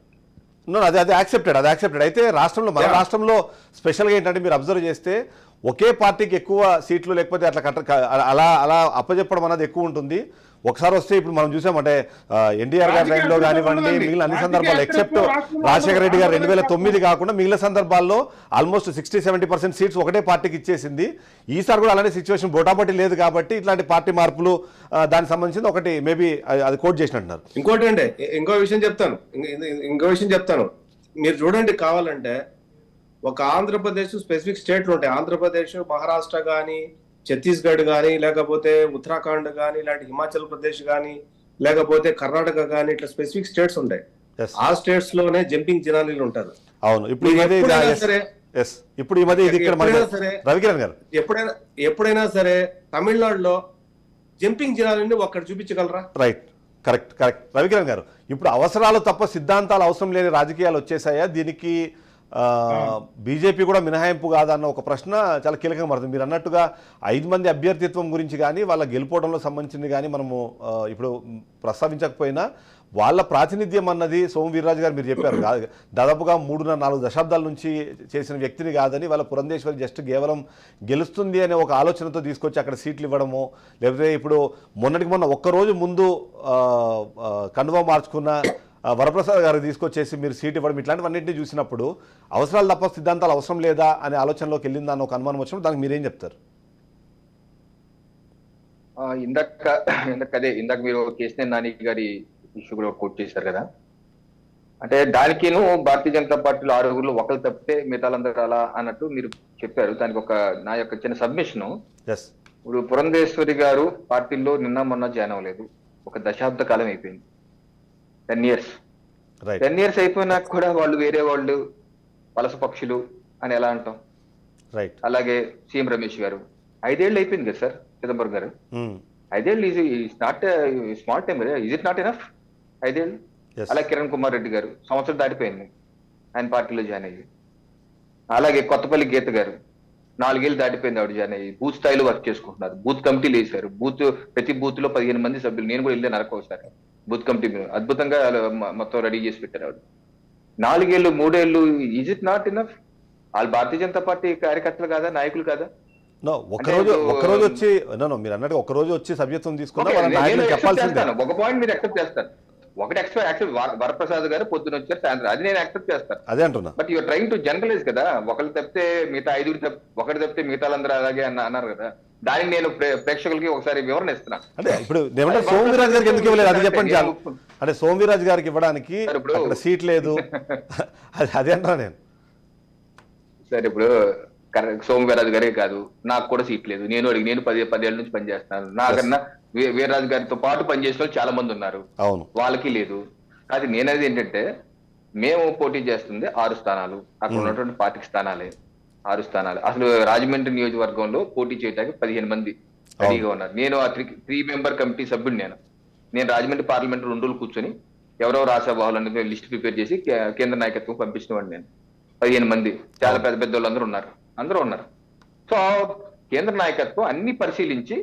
అది యాక్సెప్టెడ్. అయితే రాష్ట్రంలో, మన రాష్ట్రంలో స్పెషల్గా ఏంటంటే మీరు అబ్జర్వ్ చేస్తే ఒకే పార్టీకి ఎక్కువ సీట్లు లేకపోతే అట్లా అలా అలా అప్పచెప్పడం అనేది ఎక్కువ ఉంటుంది. ఒకసారి వస్తే ఇప్పుడు మనం చూసామంటే ఎన్టీఆర్ గారి టైంలో కానివ్వండి, మిగిలిన అన్ని సందర్భాల్లో ఎక్సెప్ట్ రాజశేఖర రెడ్డి గారు 2009 కాకుండా మిగిలిన సందర్భాల్లో ఆల్మోస్ట్ 60-70% సీట్స్ ఒకటే పార్టీకి ఇచ్చేసింది. ఈసారి కూడా అలాంటి సిచ్యువేషన్ బోటాబోటీ లేదు కాబట్టి ఇట్లాంటి పార్టీ మార్పులు దానికి సంబంధించింది ఒకటి మేబీ అది కోట్ చేసినట్టున్నారు. ఇంకోటి అంటే ఇంకో విషయం చెప్తాను. మీరు చూడండి, కావాలంటే ఒక ఆంధ్రప్రదేశ్ స్పెసిఫిక్ స్టేట్లు ఉంటాయి. ఆంధ్రప్రదేశ్, మహారాష్ట్ర కానీ, ఛత్తీస్గఢ్ కానీ, లేకపోతే ఉత్తరాఖండ్ కానీ, ఇలాంటి హిమాచల్ ప్రదేశ్ కానీ, లేకపోతే కర్ణాటక కానీ, ఇట్లా స్పెసిఫిక్ స్టేట్స్ ఉంటాయి. ఆ స్టేట్స్ లోనే జంపింగ్ జనాలీలు ఉంటారు. అవును, ఇప్పుడు ఈ మధ్య ఇది ఇక్కడ రవికిరణ్ గారు ఎప్పుడైనా సరే తమిళనాడులో జంపింగ్ జనాలని ఒక్కడ చూపించగలరా? Right, correct. రవికిరణ్ గారు, ఇప్పుడు అవసరాలు తప్ప సిద్ధాంతాలు అవసరం లేని రాజకీయాలు వచ్చేసాయా? దీనికి బీజేపీ కూడా మినహాయింపు కాదన్న ఒక ప్రశ్న చాలా కీలకంగా మారుతుంది. మీరు అన్నట్టుగా 5 మంది అభ్యర్థిత్వం గురించి కానీ వాళ్ళ గెలుపోవడంలో సంబంధించింది కానీ మనము ఇప్పుడు ప్రస్తావించకపోయినా వాళ్ళ ప్రాతినిధ్యం అన్నది సోము వీర్రాజు గారు మీరు చెప్పారు దాదాపుగా 3-4 దశాబ్దాల నుంచి చేసిన వ్యక్తిని కాదని, వాళ్ళ పురంధేశ్వరి జస్ట్ కేవలం గెలుస్తుంది అనే ఒక ఆలోచనతో తీసుకొచ్చి అక్కడ సీట్లు ఇవ్వడము, లేకపోతే ఇప్పుడు మొన్న ఒక్కరోజు ముందు కండువా మార్చుకున్న వరప్రసాద్ గారికి తీసుకొచ్చేసి మీరు సీట్ ఇవ్వడం, ఇట్లాంటివన్నింటినీ చూసినప్పుడు అవసరాలు తప్ప సిద్ధాంతాలు అవసరం లేదా అనే ఆలోచనలోకి వెళ్ళిందా అని ఒక అనుమానం వచ్చినప్పుడు దానికి మీరేం చెప్తారు? ఇందాక మీరు కేసీఆర్ నాని గారి ఇష్యూ కూడా కోట్ చేశారు కదా, అంటే దానికిను భారతీయ జనతా పార్టీలో 6 ఒకరు తప్పితే మిగతాలందరూ అలా అన్నట్టు మీరు చెప్పారు. దానికి నా యొక్క చిన్న సబ్మిషన్, ఇప్పుడు పురంధేశ్వరి గారు పార్టీలో నిన్న మొన్న జాయిన్ అవ్వలేదు, ఒక దశాబ్ద కాలం అయిపోయింది. 10 years అయిపోయినాక కూడా వాళ్ళు వేరే వాళ్ళు వలస పక్షులు అని ఎలా అంటాం? రైట్. అలాగే సీఎం రమేష్ గారు 5 ఏళ్ళు అయిపోయింది కదా సార్. చిదంబరం గారు 5 ఏళ్ళు ఈజ్ నాట్ స్మాల్ టైం కదా, ఈజ్ ఇట్ నాట్ ఎనఫ్ 5 ఏళ్ళు? అలాగే కిరణ్ కుమార్ రెడ్డి గారు సంవత్సరం దాటిపోయింది ఆయన పార్టీలో జాయిన్ అయ్యి. అలాగే కొత్తపల్లి గీత గారు 4 ఏళ్ళు దాటిపోయింది ఆవిడ జాయిన్ అయ్యి, బూత్ స్థాయిలో వర్క్ చేసుకుంటున్నారు. బూత్ కమిటీలు వేశారు, ప్రతి బూత్ లో 15 మంది సభ్యులు. నేను కూడా వెళ్ళే నరక ఒకసారి బూత్ కమిటీ అద్భుతంగా మొత్తం రెడీ చేసి పెట్టారు ఆవిడ. 4 ఏళ్ళు 3 ఏళ్ళు, ఈజ్ ఇట్ నాట్ ఇనఫ్? వాళ్ళు భారతీయ జనతా పార్టీ కార్యకర్తలు కాదా, నాయకులు కాదా? ఒక్కరోజు వచ్చి మీరు అన్నట్టు ఒక్కరోజు వచ్చి సభ్యత్వం తీసుకున్నా చెప్పాల్సిందే. ఒక పాయింట్ మీరు యాక్సెప్ట్ చేస్తారు, ఒకటి యాక్సెప్ట్ వరప్రసాద్ గారు పొద్దున వచ్చారు సాయంత్రం, అది నేను యాక్సెప్ట్ చేస్తాను. అదే అంటున్నా. But you're trying to generalise కదా, ఒకళ్ళు తప్పితే మిగతా 5 ఒకటి తప్పితే మిగతా అందరూ అలాగే అన్నారు కదా. దానికి నేను ప్రేక్షకులకి ఒకసారి వివరణ ఇస్తున్నా. అంటే ఇప్పుడు సోము వీర్రాజు గారికి ఎందుకు ఇవ్వలేదు అది చెప్పండి. అంటే సోము వీర్రాజు గారికి ఇవ్వడానికి అక్కడ సీట్ లేదు అదే అంటారా నేను. సరే, ఇప్పుడు సోము వీర్రాజు గారే కాదు, నాకు కూడా సీట్ లేదు. నేను 10 ఏళ్ళ నుంచి పనిచేస్తాను. నాకన్నా వీర్రాజు గారితో పాటు పనిచేసిన వాళ్ళు చాలా మంది ఉన్నారు, అవును, వాళ్ళకి లేదు. అది నేనది ఏంటంటే, మేము పోటీ చేస్తుంది 6 స్థానాలు, అక్కడ ఉన్నటువంటి పార్టీకి స్థానాలే 6 స్థానాలు. అసలు రాజమండ్రి నియోజకవర్గంలో పోటీ చేయడానికి 15 మంది రెడీగా ఉన్నారు. నేను ఆ 3 మెంబర్ కమిటీ సభ్యుడు. నేను రాజమండ్రి పార్లమెంట్ 2 రోజులు కూర్చొని ఎవరెవరు రాసేవాళ్ళని లిస్ట్ ప్రిపేర్ చేసి కేంద్ర నాయకత్వం పంపించిన వాడిని నేను. 15 మంది చాలా పెద్ద వాళ్ళందరూ అందరూ ఉన్నారు. సో కేంద్ర నాయకత్వం అన్ని పరిశీలించి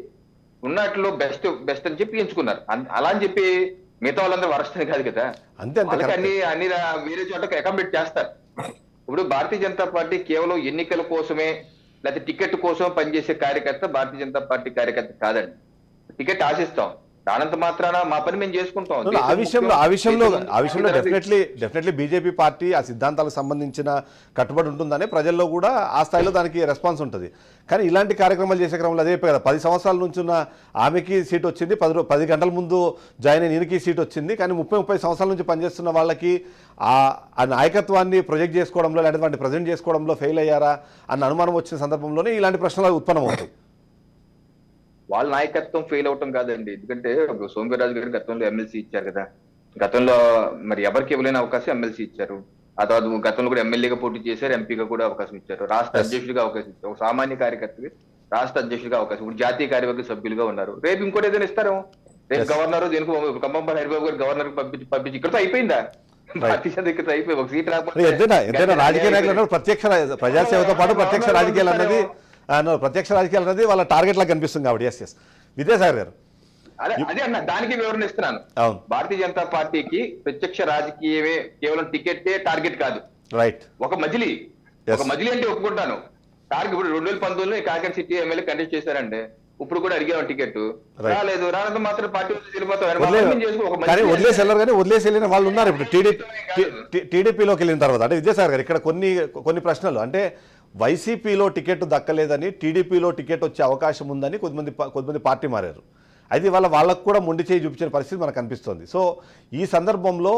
ఉన్నట్లో బెస్ట్ అని చెప్పి ఎంచుకున్నారు. అలా అని చెప్పి మిగతా వాళ్ళందరూ వరస్ట్ కాదు కదా, అన్ని వేరే చోటకి అకామిడేట్ చేస్తారు. ఇప్పుడు భారతీయ జనతా పార్టీ కేవలం ఎన్నికల కోసమే లేకపోతే టికెట్ కోసం పనిచేసే కార్యకర్త భారతీయ జనతా పార్టీ కార్యకర్త కాదండి. టికెట్ ఆశిస్తాం, దానంత మాత్రాన మా పని మేము చేసుకుంటాం. ఆ విషయంలో డెఫినెట్లీ బీజేపీ పార్టీ ఆ సిద్ధాంతాలకు సంబంధించిన కట్టుబడి ఉంటుందనే ప్రజల్లో కూడా ఆ స్థాయిలో దానికి రెస్పాన్స్ ఉంటుంది. కానీ ఇలాంటి కార్యక్రమాలు చేసే క్రమంలో అదే కదా, 10 సంవత్సరాల నుంచి ఉన్న ఆమెకి సీట్ వచ్చింది, 10 గంటల ముందు జాయిన్ అయిన ఈయనకి సీట్ వచ్చింది. కానీ 30 సంవత్సరాల నుంచి పనిచేస్తున్న వాళ్ళకి ఆ నాయకత్వాన్ని ప్రొజెక్ట్ చేసుకోవడంలో లేకపోతే వాటిని ప్రజెంట్ చేసుకోవడంలో ఫెయిల్ అయ్యారా అన్న అనుమానం వచ్చిన సందర్భంలోనే ఇలాంటి ప్రశ్నలు ఉత్పన్నమవుతాయి. వాళ్ళ నాయకత్వం ఫెయిల్ అవటం కాదండి, ఎందుకంటే సోము వీర్రాజు గారు గతంలో ఎమ్మెల్సీ ఇచ్చారు కదా, గతంలో మరి ఎవరికి ఇవ్వలేని అవకాశం ఎమ్మెల్సీ ఇచ్చారు. ఆ తర్వాత గతంలో కూడా ఎమ్మెల్యేగా పోటీ చేశారు, ఎంపీగా కూడా అవకాశం ఇచ్చారు, రాష్ట్ర అధ్యక్షుడిగా అవకాశం ఇచ్చారు, ఒక సామాన్య కార్యకర్తకి రాష్ట్ర అధ్యక్షుడిగా అవకాశం, ఇప్పుడు జాతీయ కార్యవర్గ సభ్యులుగా ఉన్నారు. రేపు ఇంకోటి ఏదైనా ఇస్తారు, రేపు గవర్నర్ దీనికి కంబంపల్లి హరిబాబు గారు గవర్నర్ పంపించి ఇక్కడతో అయిపోయిందా? భారతీయ జనతా ఇక్కడ అయిపోయి ఒక సీట్ ఎంతైనా రాజకీయ నాయకులు అన్నారు ప్రత్యక్ష ప్రజాసేవతో పాటు ప్రత్యక్ష రాజకీయాలు అన్నది వాళ్ళ టార్గెట్ లాగా కనిపిస్తుంది కాబట్టి. ఎస్ విద్యాసాగర్ గారు అదే అన్న, దానికి వివరణ ఇస్తున్నాను. అవును, భారతీయ జనతా పార్టీకి ప్రత్యక్ష రాజకీయమే కేవలం టికెట్ టార్గెట్ కాదు, రైట్. ఒక మజిలీ అంటే ఒప్పుకుంటాను. టార్గెట్ ఇప్పుడు 2019లో కాకినాడ సిటీ ఎమ్మెల్యే కంటెస్ట్ చేశారంటే ఇప్పుడు కూడా అడిగాం టికెట్, రాలేదు, రానంత మాత్రం పార్టీ కానీ వదిలేసి వెళ్ళారు, కానీ వదిలేసి వెళ్ళిన వాళ్ళు ఉన్నారు ఇప్పుడు టీడీపీలోకి వెళ్ళిన తర్వాత. అంటే విద్యాసాగర్ గారు ఇక్కడ కొన్ని ప్రశ్నలు, అంటే వైసీపీలో టికెట్ దక్కలేదని టీడీపీలో టికెట్ వచ్చే అవకాశం ఉందని కొద్దిమంది పార్టీ మారారు. అయితే వాళ్ళకు కూడా మొండి చేయి చూపించిన పరిస్థితి మనకు కనిపిస్తుంది. సో ఈ సందర్భంలో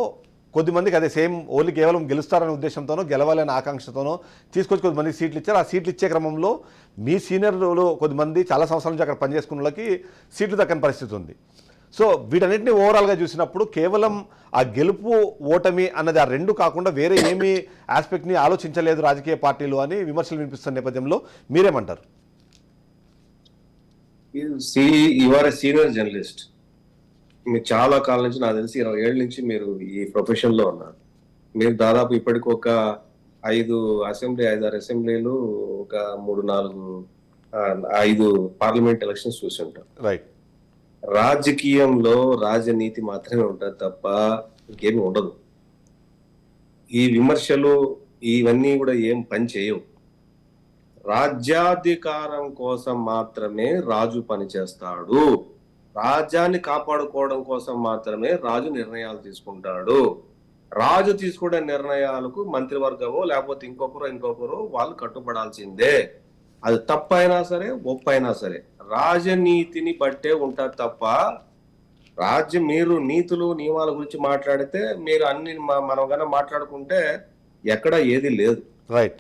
కొద్దిమందికి అదే సేమ్ ఓన్లీ కేవలం గెలుస్తారనే ఉద్దేశంతోనో గెలవాలనే ఆకాంక్షతోనో తీసుకొచ్చి కొద్దిమందికి సీట్లు ఇచ్చారు. ఆ సీట్లు ఇచ్చే క్రమంలో మీ సీనియర్లు కొద్దిమంది చాలా సంవత్సరాల నుంచి అక్కడ పనిచేసుకున్న వాళ్ళకి సీట్లు దక్కని పరిస్థితి ఉంది. సో వీటన్నిటిని ఓవరాల్గా చూసినప్పుడు కేవలం ఆ గెలుపు ఓటమి అన్నది ఆ రెండు కాకుండా వేరే ఏమీ ఆస్పెక్ట్ని ఆలోచించలేదు రాజకీయ పార్టీలు అని విమర్శలు వినిపిస్తున్న నేపథ్యంలో మీరేమంటారు? యువర్ సీనియర్ జర్నలిస్ట్, మీరు చాలా కాలం నుంచి, నాకు తెలిసి 20 ఏళ్ళ నుంచి మీరు ఈ ప్రొఫెషన్ లో ఉన్నారు. మీరు దాదాపు ఇప్పటికి ఒక 5 అసెంబ్లీలు, ఒక 5 పార్లమెంట్ ఎలక్షన్స్ చూసి ఉంటారు. రైట్. రాజకీయంలో రాజనీతి మాత్రమే ఉంటుంది తప్ప ఇంకేమీ ఉండదు. ఈ విమర్శలు ఇవన్నీ కూడా ఏం పని చేయవు. రాజ్యాధికారం కోసం మాత్రమే రాజు పనిచేస్తాడు, రాజ్యాన్ని కాపాడుకోవడం కోసం మాత్రమే రాజు నిర్ణయాలు తీసుకుంటాడు. రాజు తీసుకునే నిర్ణయాలకు మంత్రివర్గమో లేకపోతే ఇంకొకరు వాళ్ళు కట్టుబడాల్సిందే. అది తప్పైనా సరే ఒప్పైనా సరే రాజనీతిని బట్టే ఉంటారు తప్ప మీరు నీతులు నియమాల గురించి మాట్లాడితే మీరు అన్ని మనం కన్నా మాట్లాడుకుంటే ఎక్కడ ఏది లేదు. రైట్.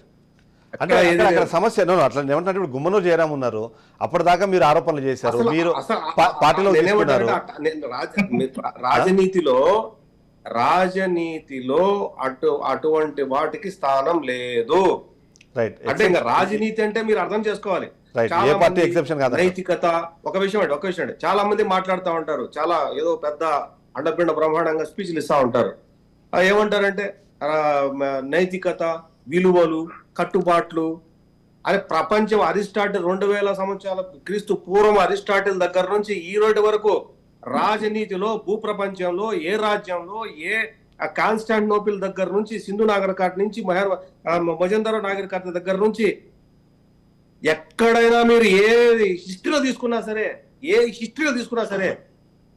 అంటే అక్కడ సమస్య అట్లా ఏమంటే ఇప్పుడు గుమ్మనూరు జయరాం ఉన్నారు, అప్పటిదాకా మీరు ఆరోపణలు చేశారు, మీరు పార్టీలో రాజనీతిలో అటువంటి వాటికి స్థానం లేదు. రైట్. అంటే ఇంకా రాజనీతి అంటే మీరు అర్థం చేసుకోవాలి, నైతికత. ఒక విషయం అండి, చాలా మంది మాట్లాడుతూ ఉంటారు, చాలా ఏదో పెద్ద అండపిండ బ్రహ్మాండంగా స్పీచ్లు ఇస్తా ఉంటారు. ఏమంటారంటే నైతికత, విలువలు, కట్టుబాట్లు అని ప్రపంచం అరిస్టాటిల్ 2000 సంవత్సరాల క్రీస్తు పూర్వం అరిస్టాటిల్ దగ్గర నుంచి ఈ రోజు వరకు రాజనీతిలో భూప్రపంచంలో ఏ రాజ్యంలో ఏ కాన్స్టాంటినోపిల్ దగ్గర నుంచి సింధు నాగరికత నుంచి మొజందరో నాగరికత దగ్గర నుంచి ఎక్కడైనా మీరు ఏ హిస్టరీలో తీసుకున్నా సరే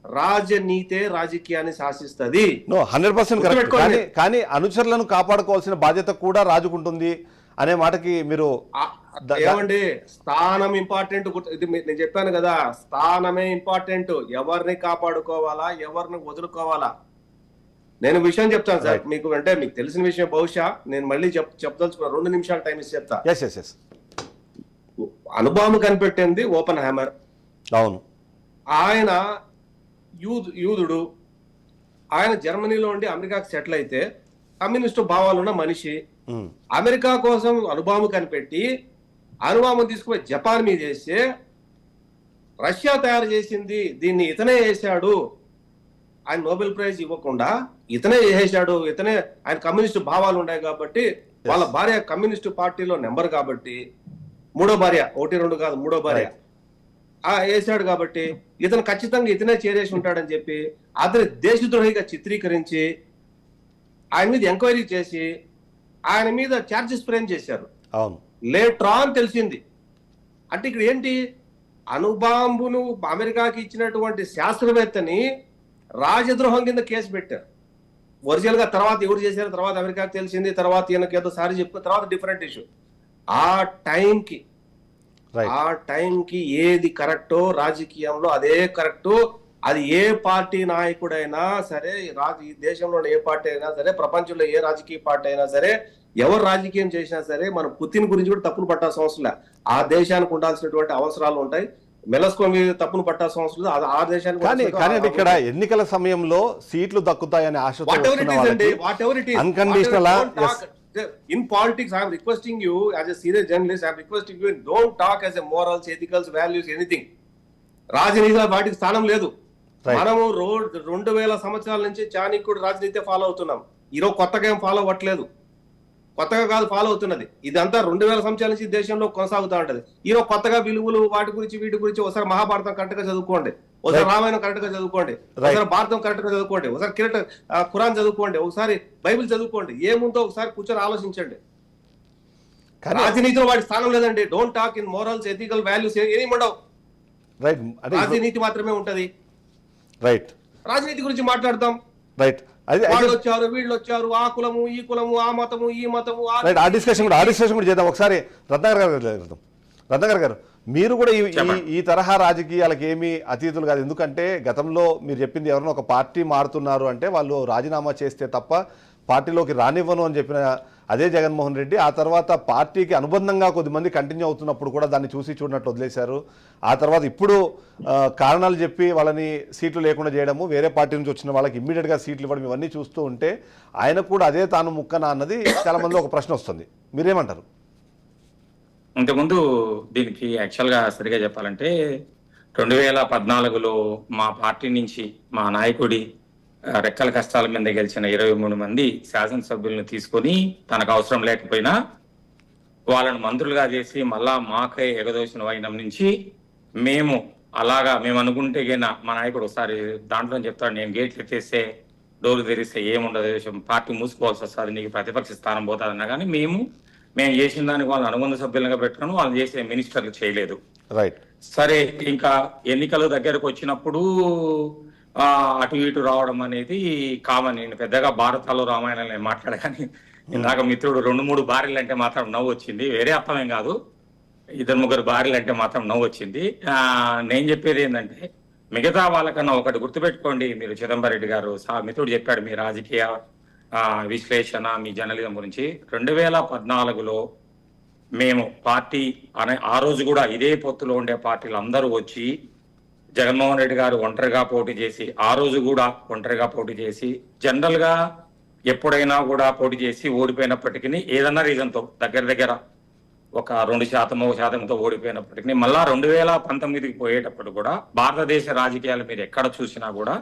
రాజనీతే రాజకీయాన్ని శాసిస్తుంది. 100% కరెక్ట్. కానీ అనుచరులను కాపాడుకోవాల్సిన బాధ్యత కూడా రాజుకుంటుంది అనే మాటకి మీరు ఏమండి, స్థానం ఇంపార్టెంట్. ఇది నేను చెప్పాను కదా, స్థానమే ఇంపార్టెంట్. ఎవరిని కాపాడుకోవాలా, ఎవరిని వదులుకోవాలా. నేను విషయం చెప్తాను సార్ మీకు, అంటే మీకు తెలిసిన విషయం బహుశా నేను మళ్ళీ చెప్పదలుచుకున్నా. 2 నిమిషాలు టైం ఇచ్చి చెప్తా. అణుబాంబు కనిపెట్టింది ఓపెన్ హ్యామర్. అవును. ఆయన యూదుడు. ఆయన జర్మనీలో ఉండి అమెరికాకి సెటిల్ అయితే కమ్యూనిస్టు భావాలున్న మనిషి. అమెరికా కోసం అణుబాంబు కనిపెట్టి అణుబాంబు తీసుకుపోయి జపాన్ మీద వేస్తే రష్యా తయారు చేసింది, దీన్ని ఇతనే వేసాడు. ఆయన నోబెల్ ప్రైజ్ ఇవ్వకుండా ఇతనే చేసాడు. ఆయన కమ్యూనిస్టు భావాలు ఉన్నాయి కాబట్టి, వాళ్ళ భార్య కమ్యూనిస్టు పార్టీలో నెంబర్ కాబట్టి, 3వ భార్య, 1, 2 కాదు 3వ భార్య వేసాడు కాబట్టి ఇతను ఖచ్చితంగా ఇతనే చేరేసి ఉంటాడని చెప్పి అతని దేశద్రోహిగా చిత్రీకరించి ఆయన మీద ఎంక్వైరీ చేసి ఆయన మీద ఛార్జెస్ ఫ్రేమ్ చేశారు. లేటర్ ఆన్ తెలిసింది. అంటే ఇక్కడ ఏంటి, అణుబాంబును అమెరికాకి ఇచ్చినటువంటి శాస్త్రవేత్తని రాజద్రోహం కింద కేసు పెట్టారు. ఒరిజినల్ గా తర్వాత ఎవరు చేశారు తర్వాత అమెరికాకి తెలిసింది, తర్వాత ఈయనకి ఏదో సారి చెప్పుకున్న తర్వాత డిఫరెంట్ ఇష్యూ. ఆ టైంకి ఏది కరెక్టో రాజకీయంలో అదే కరెక్టు. అది ఏ పార్టీ నాయకుడైనా సరే, ఈ దేశంలో ఏ పార్టీ అయినా సరే, ప్రపంచంలో ఏ రాజకీయ పార్టీ అయినా సరే, ఎవరు రాజకీయం చేసినా సరే, మనం పుతిన్ గురించి కూడా తప్పులు పట్టాల్సిన అవసరం లే. ఆ దేశానికి ఉండాల్సినటువంటి అవసరాలు ఉంటాయి. మెలస్కోమి తప్పును పట్టాల్సిన అవసరం లేదు. అది ఆ దేశానికి కానీ కానీ అంటే ఇక్కడ ఎన్నికల సమయంలో సీట్లు దక్కుతాయనే ఆశతో వస్తున్న వాళ్ళకి unconditional yes. In politics, I am requesting you as a serious journalist, I am requesting you, don't talk as a morals, ethicals, values, anything. రాజనీతిలో వాటికి స్థానం లేదు. Right. మనము 2000 సంవత్సరాల నుంచి చాణక్యుడు రాజనీతి ఫాలో అవుతున్నాం. ఈరోజు కొత్తగా ఏం ఫాలో అవ్వట్లేదు, కొత్తగా కాదు ఫాలో అవుతున్నది. ఇదంతా 2000 సంవత్సరాల నుంచి దేశంలో కొనసాగుతూ ఉంటది. ఈరోజు కొత్తగా విలువలు వాటి గురించి వీటి గురించి ఒకసారి మహాభారతం కరెక్ట్ గా చదువుకోండి, ఒకసారి రామాయణం కరెక్ట్ గా చదువుకోండి, ఒకసారి భారతం కరెక్ట్ గా చదువుకోండి, ఒకసారి ఖురాన్ చదువుకోండి, ఒకసారి బైబిల్ చదువుకోండి. ఏముందో ఒకసారి కూర్చొని ఆలోచించండి. రాజనీతిలో వాటి స్థానం లేదండి. Don't talk in morals, ethical values ఏమి ఉండవు. రైట్, రాజనీతి మాత్రమే ఉంటది. రైట్, రాజనీతి గురించి మాట్లాడతాం. రైట్, వాళ్ళు వచ్చారు, వీళ్ళు వచ్చారు, ఆ కులము, ఈ కులము, ఆ మతము, ఈ మతము, రైట్. ఆ డిస్కషన్ కూడా చేద్దాం ఒకసారి. రత్నాకర్ గారు మీరు కూడా ఈ తరహా రాజకీయాలకు ఏమీ అతీతులు కాదు. ఎందుకంటే గతంలో మీరు చెప్పింది ఎవరైనా ఒక పార్టీ మారుతున్నారు అంటే వాళ్ళు రాజీనామా చేస్తే తప్ప పార్టీలోకి రానివ్వను అని చెప్పిన అదే జగన్మోహన్ రెడ్డి ఆ తర్వాత పార్టీకి అనుబంధంగా కొద్దిమంది కంటిన్యూ అవుతున్నప్పుడు కూడా దాన్ని చూసి చూడనట్టు వదిలేశారు. ఆ తర్వాత ఇప్పుడు కారణాలు చెప్పి వాళ్ళని సీట్లు లేకుండా చేయడము, వేరే పార్టీ నుంచి వచ్చిన వాళ్ళకి ఇమ్మీడియట్గా సీట్లు ఇవ్వడం, ఇవన్నీ చూస్తూ ఉంటే ఆయన కూడా అదే తాను ముక్కనా అన్నది చాలా మంది ఒక ప్రశ్న వస్తుంది. మీరేమంటారు? ఇంతకుముందు దీనికి యాక్చువల్గా సరిగా చెప్పాలంటే 2014లో మా పార్టీ నుంచి మా నాయకుడి రెక్కల కష్టాల మీద గెలిచిన 23 మంది శాసనసభ్యులను తీసుకొని తనకు అవసరం లేకపోయినా వాళ్ళను మంత్రులుగా చేసి మళ్ళా మాకే ఎగదోసిన వైనం నుంచి మేము అనుకుంటే మా నాయకుడు ఒకసారి దాంట్లో చెప్తాడు, నేను గేట్లు ఎత్తేస్తే డోర్లు తెరిస్తే ఏముండదు, పార్టీ మూసుకోవాల్సి వస్తుంది, నీకు ప్రతిపక్ష స్థానం పోతుంది అన్నా కానీ మేము చేసిన దానికి వాళ్ళని అనుబంధ సభ్యులుగా పెట్టుకుని వాళ్ళు చేసే మినిస్టర్లు చేయలేదు. రైట్, సరే ఇంకా ఎన్నికలు దగ్గరకు వచ్చినప్పుడు అటు ఇటు రావడం అనేది కామన్. నేను పెద్దగా భారతాలు రామాయణాలు నేను మాట్లాడ, కానీ ఇందాక మిత్రుడు 2-3 భార్యలు అంటే మాత్రం నవ్వు వచ్చింది, వేరే అర్థమేం కాదు. 2-3 భార్యలు అంటే మాత్రం నవ్వు వచ్చింది. నేను చెప్పేది ఏంటంటే మిగతా వాళ్ళకన్నా ఒకటి గుర్తుపెట్టుకోండి. మీరు చిదంబరెడ్డి గారు మిత్రుడు చెప్పాడు మీ రాజకీయ విశ్లేషణ, మీ జర్నలిజం గురించి. 2014లో మేము పార్టీ ఆ రోజు కూడా ఇదే పొత్తులో ఉండే పార్టీలు అందరూ వచ్చి జగన్మోహన్ రెడ్డి గారు ఒంటరిగా పోటీ చేసి, ఆ రోజు కూడా ఒంటరిగా పోటీ చేసి, జనరల్ గా ఎప్పుడైనా కూడా పోటీ చేసి ఓడిపోయినప్పటికీ ఏదన్నా రీజన్తో దగ్గర ఒక 2%, ఓడిపోయినప్పటికీ మళ్ళా 2019కి పోయేటప్పుడు కూడా భారతదేశ రాజకీయాల మీద ఎక్కడ చూసినా కూడా